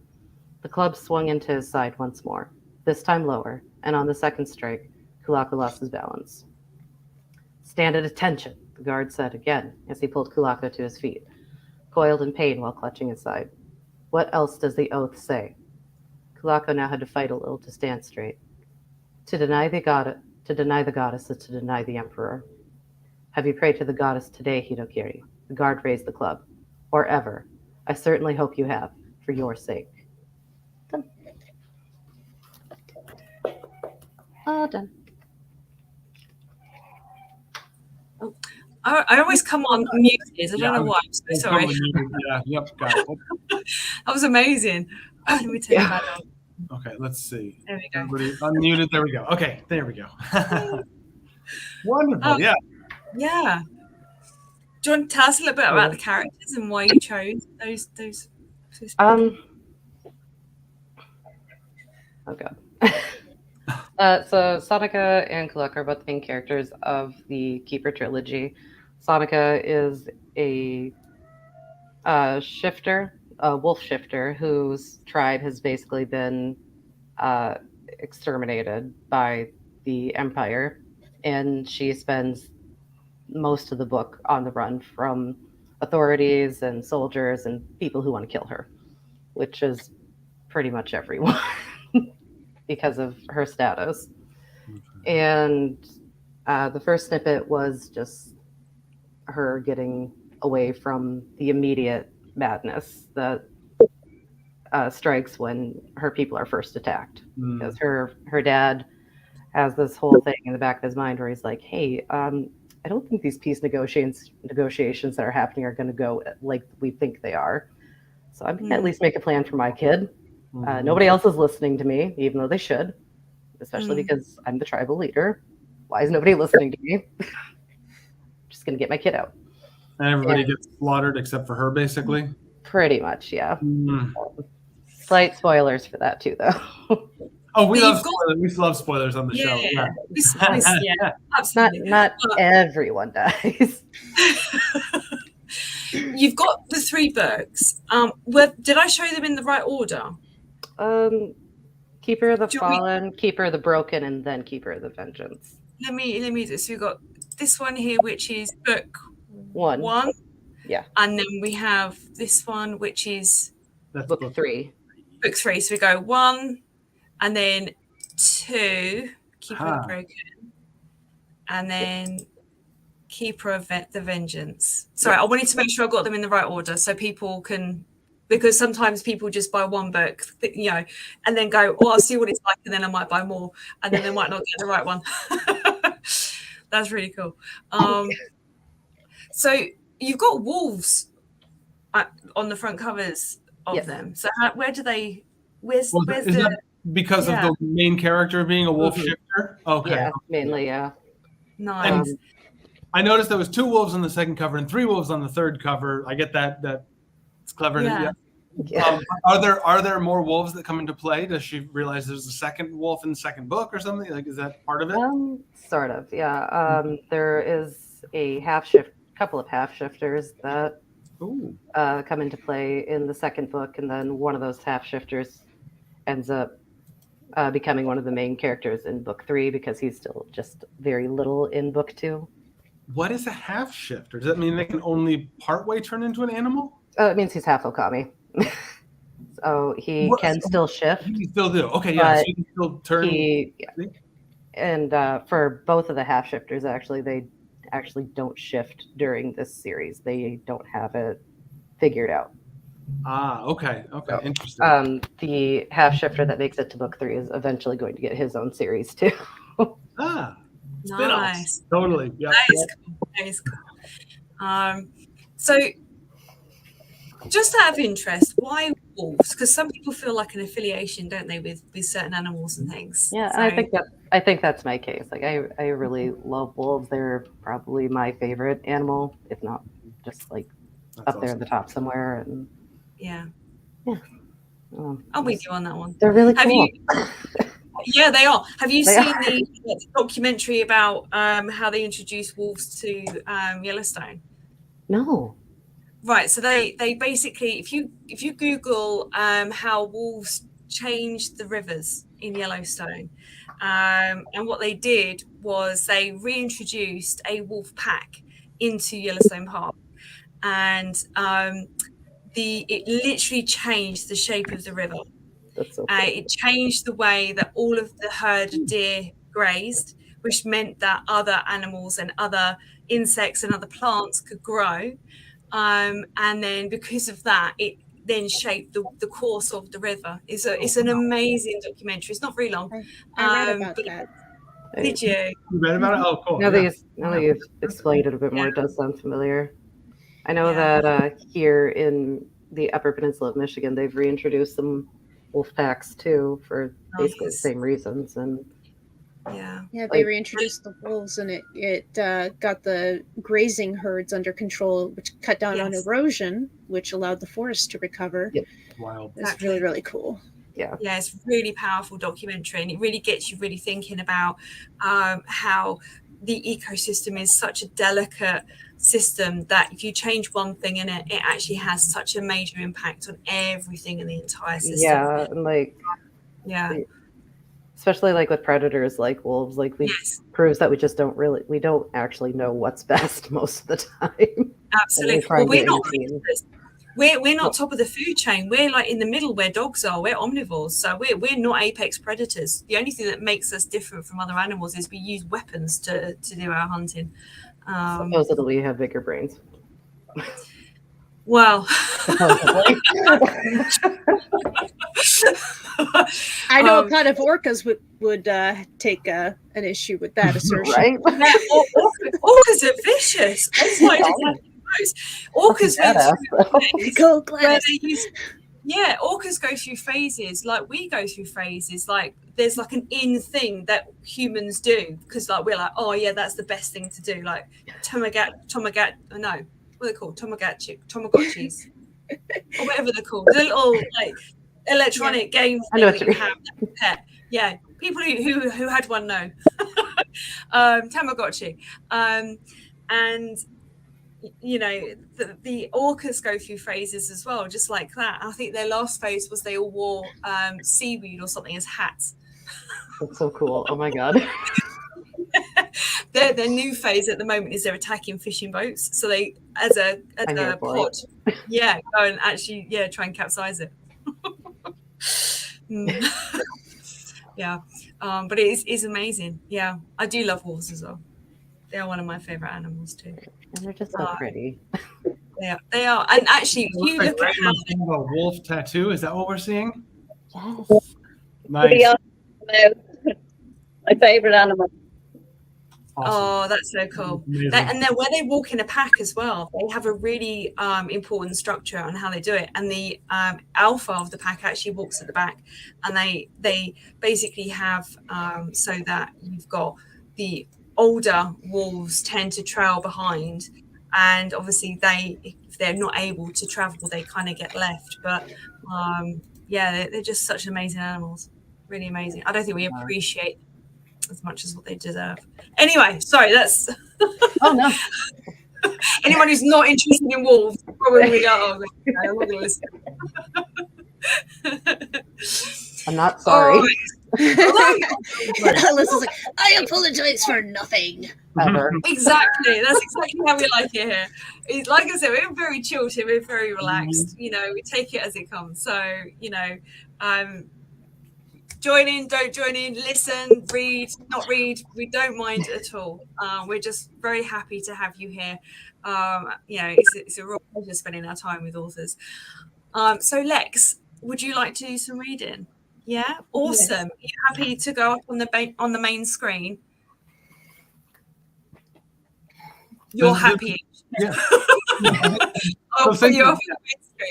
The club swung into his side once more, this time lower, and on the second strike, Kulako lost his balance. Stand at attention, the guard said again as he pulled Kulako to his feet, coiled in pain while clutching his side. What else does the oath say? Kulako now had to fight a little to stand straight. To deny the goddess is to deny the emperor. Have you prayed to the goddess today, Hidokiri? The guard raised the club. Or ever. I certainly hope you have, for your sake. Done. All done. I always come on muted. I don't know why. I'm so sorry. Yeah, yep, got it. That was amazing. Let me take that off. Okay, let's see. There we go. Everybody unmuted. There we go. Okay, there we go. Wonderful. Yeah. Yeah. Do you want to tell us a little bit about the characters and why you chose those? Oh god. So Sonika and Kulak are both the main characters of the Keeper trilogy. Sonika is a shifter, a wolf shifter, whose tribe has basically been exterminated by the Empire, and she spends most of the book on the run from authorities and soldiers and people who want to kill her, which is pretty much everyone. because of her status. And the first snippet was just her getting away from the immediate madness that strikes when her people are first attacked. Because her dad has this whole thing in the back of his mind where he's like, hey, I don't think these peace negotiations that are happening are going to go like we think they are. So I'm going to at least make a plan for my kid. Nobody else is listening to me, even though they should, especially because I'm the tribal leader. Why is nobody listening to me? Just going to get my kid out. And everybody gets slaughtered except for her, basically? Pretty much, yeah. Slight spoilers for that, too, though. Oh, we love spoilers. We love spoilers on the show. Yeah, absolutely. Not everyone dies. You've got the 3 books. Did I show them in the right order? Keeper of the Fallen, Keeper of the Broken, and then Keeper of the Vengeance. Let me do this. So we've got this one here, which is book 1. Yeah. And then we have this one, which is book 3. Book 3. So we go 1, and then 2, Keeper of the Broken, and then Keeper of the Vengeance. Sorry, I wanted to make sure I got them in the right order so people can, because sometimes people just buy one book, and then go, oh, I'll see what it's like, and then I might buy more, and then they might not get the right one. That's really cool. So you've got wolves on the front covers of them. So where do they? Where's the? Because of the main character being a wolf shifter? Okay. Yeah, mainly, yeah. Nice. And I noticed there was 2 wolves on the second cover and 3 wolves on the third cover. I get that it's clever. Yeah. Are there more wolves that come into play? Does she realize there's a second wolf in the second book or something? Like, is that part of it? Sort of, yeah. There is a couple of half shifters that come into play in the second book, and then one of those half shifters ends up becoming one of the main characters in book 3 because he's still just very little in book 2. What is a half shifter? Does that mean they can only partway turn into an animal? It means he's half Okami. So he can still shift. He can still do. Okay, yeah. So he can still turn. And for both of the half shifters, actually, they actually don't shift during this series. They don't have it figured out. Okay. So, interesting. The half shifter that makes it to book 3 is eventually going to get his own series too. Nice. Totally. Yeah. That is cool. So just out of interest, why wolves? Because some people feel like an affiliation, don't they, with certain animals and things. Yeah, so, and I think that's my case. Like I really love wolves. They're probably my favorite animal, if not just like up there in the top somewhere. And yeah. I'm with you on that one. They're really cool. Yeah, they are. Have you seen the documentary about how they introduced wolves to Yellowstone? No. Right. So they basically, if you Google how wolves changed the rivers in Yellowstone, and what they did was they reintroduced a wolf pack into Yellowstone Park, and it literally changed the shape of the river. That's so cool. It changed the way that all of the herd of deer grazed, which meant that other animals and other insects and other plants could grow. And then because of that, it then shaped the course of the river. It's an amazing documentary. It's not very long. I read about that. Did you? You read about it? Oh, cool. Now that you've explained it a bit more, it does sound familiar. I know that here in the Upper Peninsula of Michigan, they've reintroduced some wolf packs too for basically the same reasons. And they reintroduced the wolves, and it got the grazing herds under control, which cut down on erosion, which allowed the forest to recover. Wild. It's really, really cool. Yeah, it's a really powerful documentary, and it really gets you really thinking about how the ecosystem is such a delicate system that if you change one thing in it, it actually has such a major impact on everything in the entire system. And especially like with predators like wolves, like proves that we don't actually know what's best most of the time. Absolutely. Well, we're not predators. we're not top of the food chain. We're like in the middle where dogs are. We're omnivores, so we're not apex predators. The only thing that makes us different from other animals is we use weapons to do our hunting. Supposedly you have bigger brains. Well, I know a pot of orcas would take an issue with that assertion. Right? Orcas are vicious. It's like orcas Go, Gladys. orcas go through phases like we go through phases. Like there's like an in thing that humans do because like we're like, oh yeah, that's the best thing to do. Like what are they called? Tamagotchis, or whatever they're called. The little like electronic games that you have that you pet. Yeah, people who had one know. Tamagotchi, and you know the orcas go through phases as well, just like that. I think their last phase was they all wore seaweed or something as hats. That's so cool. Oh my god. Their new phase at the moment is they're attacking fishing boats. So they, as a pod, go and actually try and capsize it. But it is amazing. Yeah, I do love wolves as well. They are one of my favorite animals too. And they're just so pretty. They are. And actually, if you look at how a wolf tattoo, is that what we're seeing? Yes. Nice. My favorite animal. Awesome. Oh, that's so cool. And then where they walk in a pack as well, they have a really important structure on how they do it. And the alpha of the pack actually walks at the back. And they basically have so that you've got the older wolves tend to trail behind. And obviously if they're not able to travel, they kind of get left. But they're just such amazing animals. Really amazing. I don't think we appreciate as much as what they deserve. Anyway, sorry, that's oh no. Anyone who's not interested in wolves probably I'm not gonna listen. I'm not sorry. Alyssa's like, I apologize for nothing. Ever. Exactly. That's exactly how we like it here. It's, like I said, we're very chilled here, we're very relaxed. You know, we take it as it comes. So, you know, join in, don't join in, listen, read, not read. We don't mind at all. We're just very happy to have you here. You know, it's a real pleasure spending our time with authors. So Lex, would you like to do some reading? Yeah, awesome. Yes. Are you happy to go up on the main screen? You're happy. Yeah.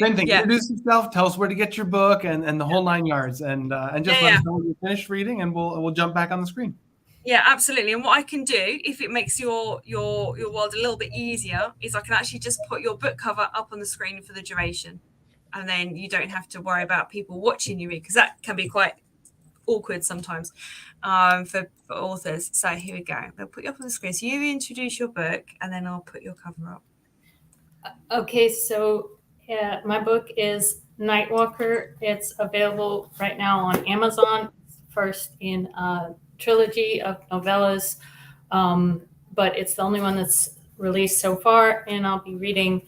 Same thing. Introduce yourself. Tell us where to get your book and the whole 9 yards, and just let us know when you finish reading, and we'll jump back on the screen. Yeah, absolutely. And what I can do, if it makes your world a little bit easier, is I can actually just put your book cover up on the screen for the duration, and then you don't have to worry about people watching you read, because that can be quite awkward sometimes for authors. So here we go. I'll put you up on the screen. So you introduce your book, and then I'll put your cover up. Okay, so my book is Nightwalker. It's available right now on Amazon. First in a trilogy of novellas, but it's the only one that's released so far. And I'll be reading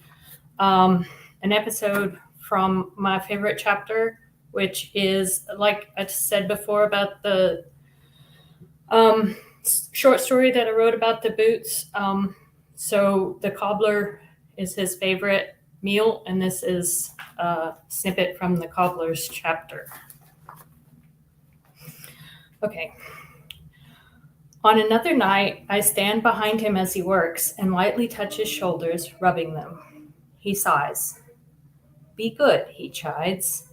an episode from my favorite chapter, which is, like I said before, about the short story that I wrote about the boots. So the cobbler is his favorite meal, and this is a snippet from the cobbler's chapter. Okay. On another night, I stand behind him as he works and lightly touch his shoulders, rubbing them. He sighs. Be good, he chides.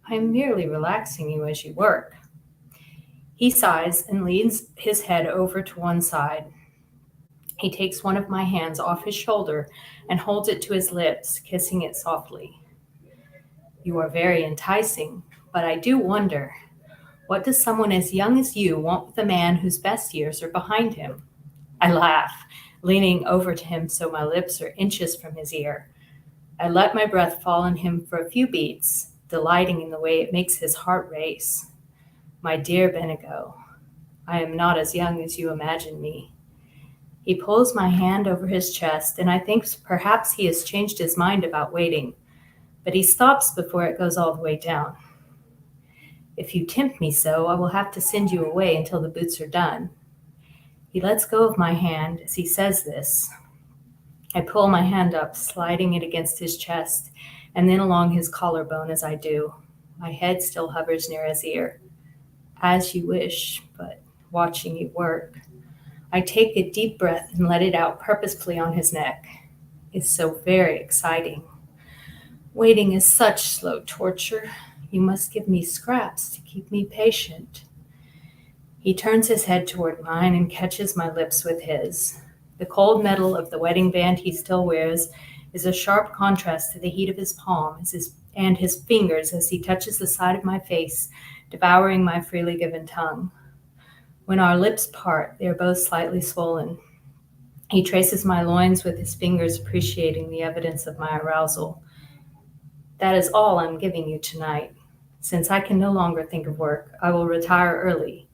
I am merely relaxing you as you work. He sighs and leans his head over to one side. He takes one of my hands off his shoulder and holds it to his lips, kissing it softly. You are very enticing, but I do wonder, what does someone as young as you want with a man whose best years are behind him? I laugh, leaning over to him so my lips are inches from his ear. I let my breath fall on him for a few beats, delighting in the way it makes his heart race. My dear Benigo, I am not as young as you imagine me. He pulls my hand over his chest, and I think perhaps he has changed his mind about waiting. but he stops before it goes all the way down. If you tempt me so, I will have to send you away until the boots are done. He lets go of my hand as he says this. I pull my hand up, sliding it against his chest, and then along his collarbone as I do. My head still hovers near his ear. As you wish, but watching you work. I take a deep breath and let it out purposefully on his neck. It's so very exciting. Waiting is such slow torture. You must give me scraps to keep me patient. He turns his head toward mine and catches my lips with his. The cold metal of the wedding band he still wears is a sharp contrast to the heat of his palm and his fingers as he touches the side of my face, devouring my freely given tongue. When our lips part, they are both slightly swollen. He traces my loins with his fingers, appreciating the evidence of my arousal. That is all I'm giving you tonight. Since I can no longer think of work, I will retire early.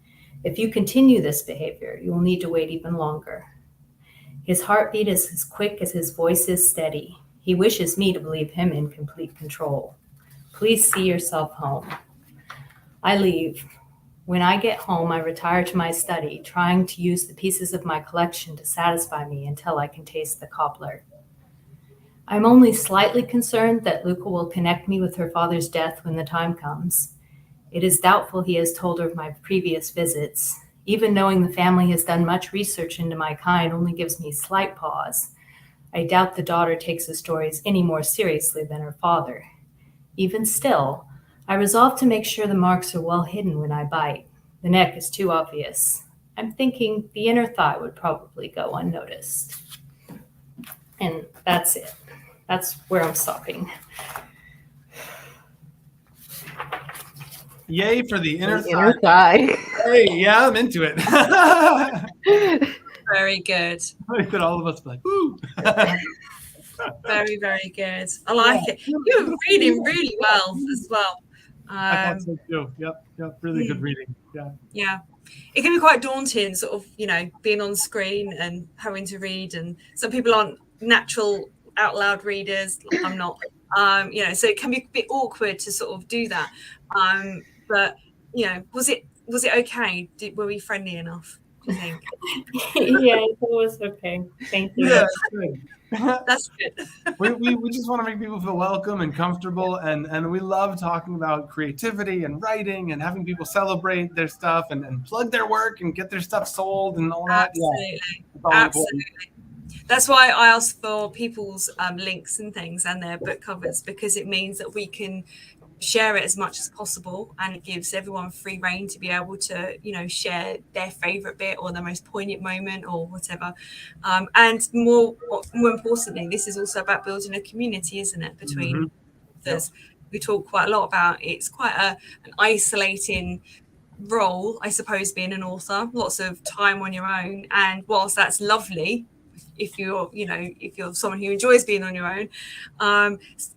If you continue this behavior, you will need to wait even longer. His heartbeat is as quick as his voice is steady. He wishes me to believe him in complete control. Please see yourself home. I leave. When I get home, I retire to my study, trying to use the pieces of my collection to satisfy me until I can taste the cobbler. I'm only slightly concerned that Luca will connect me with her father's death when the time comes. It is doubtful he has told her of my previous visits. Even knowing the family has done much research into my kind only gives me slight pause. I doubt the daughter takes the stories any more seriously than her father. Even still, I resolve to make sure the marks are well hidden when I bite. The neck is too obvious. I'm thinking the inner thigh would probably go unnoticed. And that's it. That's where I'm stopping. Yay for the inner thigh. Hey, yeah, I'm into it. Very good. I think all of us be like, ooh. Very, very good. I like it. You're reading really well as well. I thought so too. Yep, really good reading. Yeah. It can be quite daunting, sort of, being on screen and having to read. And some people aren't natural out loud readers. I'm not. So it can be a bit awkward to sort of do that. But was it okay? Were we friendly enough, do you think? Yeah, it was okay. Thank you. Yeah, good. That's good. we just want to make people feel welcome and comfortable, and we love talking about creativity and writing and having people celebrate their stuff and plug their work and get their stuff sold and all that. Absolutely. Yeah, Absolutely. That's why I ask for people's links and things and their book covers, because it means that we can share it as much as possible, and it gives everyone free reign to be able to share their favorite bit or the most poignant moment or whatever. And more importantly, this is also about building a community, isn't it, between authors. We talk quite a lot about it's quite an isolating role, I suppose, being an author, lots of time on your own, and whilst that's lovely if you're someone who enjoys being on your own,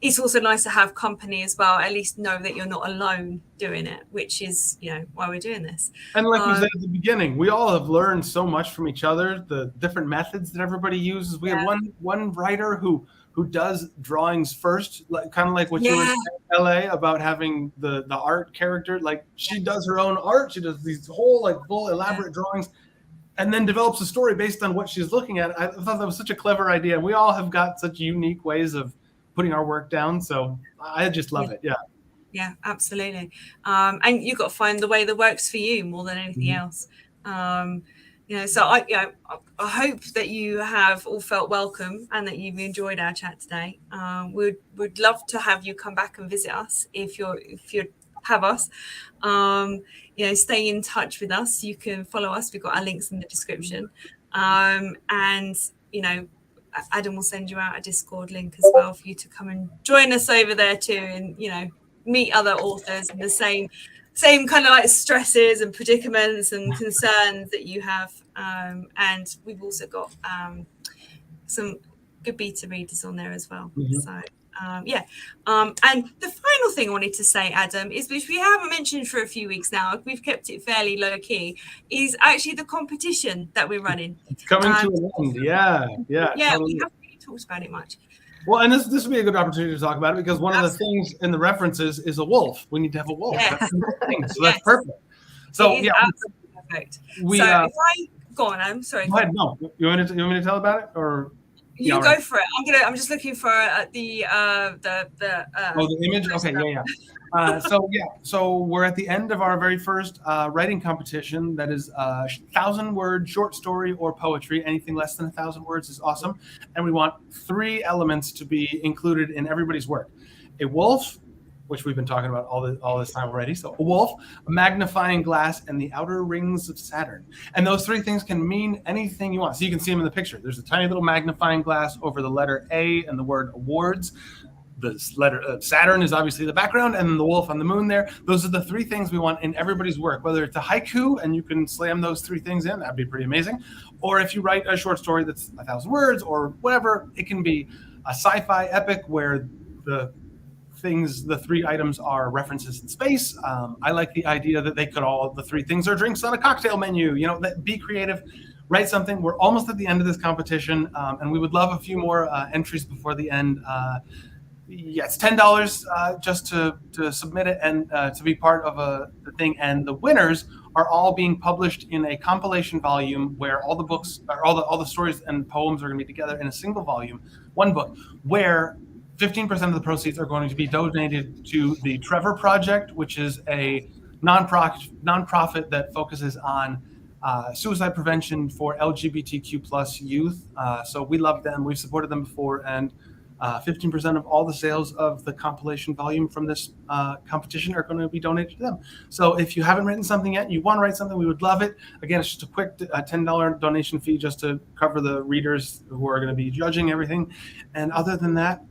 it's also nice to have company as well, at least know that you're not alone doing it, which is why we're doing this. And like we said at the beginning, we all have learned so much from each other, the different methods that everybody uses. We have one writer who does drawings first, kind of like what you were saying in LA about having the art character. Like, she does her own art, she does these whole full elaborate drawings, and then develops a story based on what she's looking at. I thought that was such a clever idea. We all have got such unique ways of putting our work down. So I just love it. Yeah. Yeah, absolutely. And you've got to find the way that works for you more than anything else. So I hope that you have all felt welcome and that you've enjoyed our chat today. We'd love to have you come back and visit us if you have us. Stay in touch with us. You can follow us. We've got our links in the description. And Adam will send you out a Discord link as well for you to come and join us over there too, and meet other authors and the same kind of stresses and predicaments and concerns that you have. And we've also got some good beta readers on there as well. So and the final thing I wanted to say, Adam, is, which we haven't mentioned for a few weeks now, we've kept it fairly low key, is actually the competition that we're running. It's coming to an end. Yeah. Yeah, totally. we haven't really talked about it much. Well, and this would be a good opportunity to talk about it because one of the things in the references is a wolf. We need to have a wolf. Yes. That's the thing. So Yes. that's perfect. So It is yeah, absolutely perfect. we. So if I go on, I'm sorry. Go ahead. No, you want me to tell about it, or You go for it. I'm just looking for the image. Okay, yeah. So we're at the end of our very first writing competition. That is 1,000-word short story or poetry. Anything less than 1,000 words is awesome. And we want 3 elements to be included in everybody's work: a wolf, which we've been talking about all this time already. So a wolf, a magnifying glass, and the outer rings of Saturn. And those 3 things can mean anything you want. So you can see them in the picture. There's a tiny little magnifying glass over the letter A and the word awards. The letter Saturn is obviously the background, and the wolf on the moon there. Those are the 3 things we want in everybody's work, whether it's a haiku and you can slam those 3 things in, that'd be pretty amazing. Or if you write a short story that's 1,000 words or whatever, it can be a sci-fi epic where the 3 items are references in space. I like the idea that the 3 things are drinks on a cocktail menu. Be creative, write something. We're almost at the end of this competition, and we would love a few more entries before the end. It's $10 just to submit it and to be part of the thing. And the winners are all being published in a compilation volume where all the books, or all the stories and poems are going to be together in a single volume, one book, where 15% of the proceeds are going to be donated to the Trevor Project, which is a nonprofit that focuses on suicide prevention for LGBTQ plus youth. So we love them. We've supported them before, and 15% of all the sales of the compilation volume from this competition are going to be donated to them. So if you haven't written something yet, you want to write something, we would love it. Again, it's just a quick $10 donation fee just to cover the readers who are going to be judging everything. And other than that,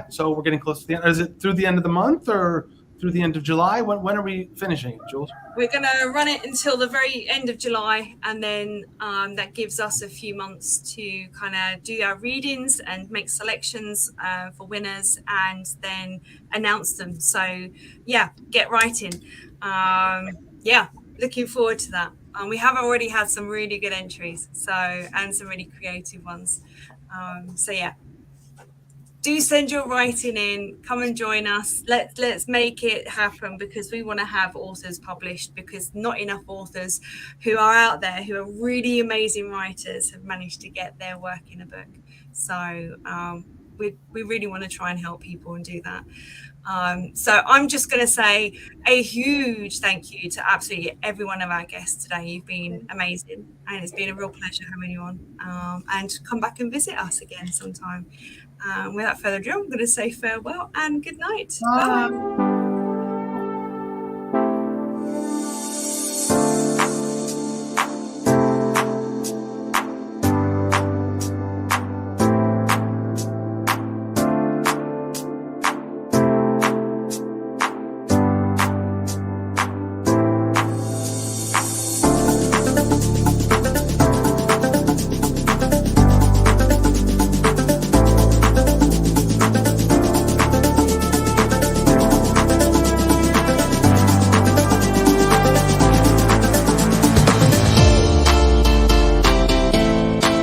so we're getting close to the end. Is it through the end of the month or through the end of July? When are we finishing, Jules? We're going to run it until the very end of July, and then that gives us a few months to kind of do our readings and make selections for winners and then announce them. So, get writing. Looking forward to that. We have already had some really good entries, and some really creative ones. Do send your writing in. Come and join us. Let's make it happen, because we want to have authors published, because not enough authors who are out there who are really amazing writers have managed to get their work in a book. So we really want to try and help people and do that. So I'm just going to say a huge thank you to absolutely every one of our guests today. You've been amazing, and it's been a real pleasure having you on. And come back and visit us again sometime. Without further ado, I'm going to say farewell and good night. Bye.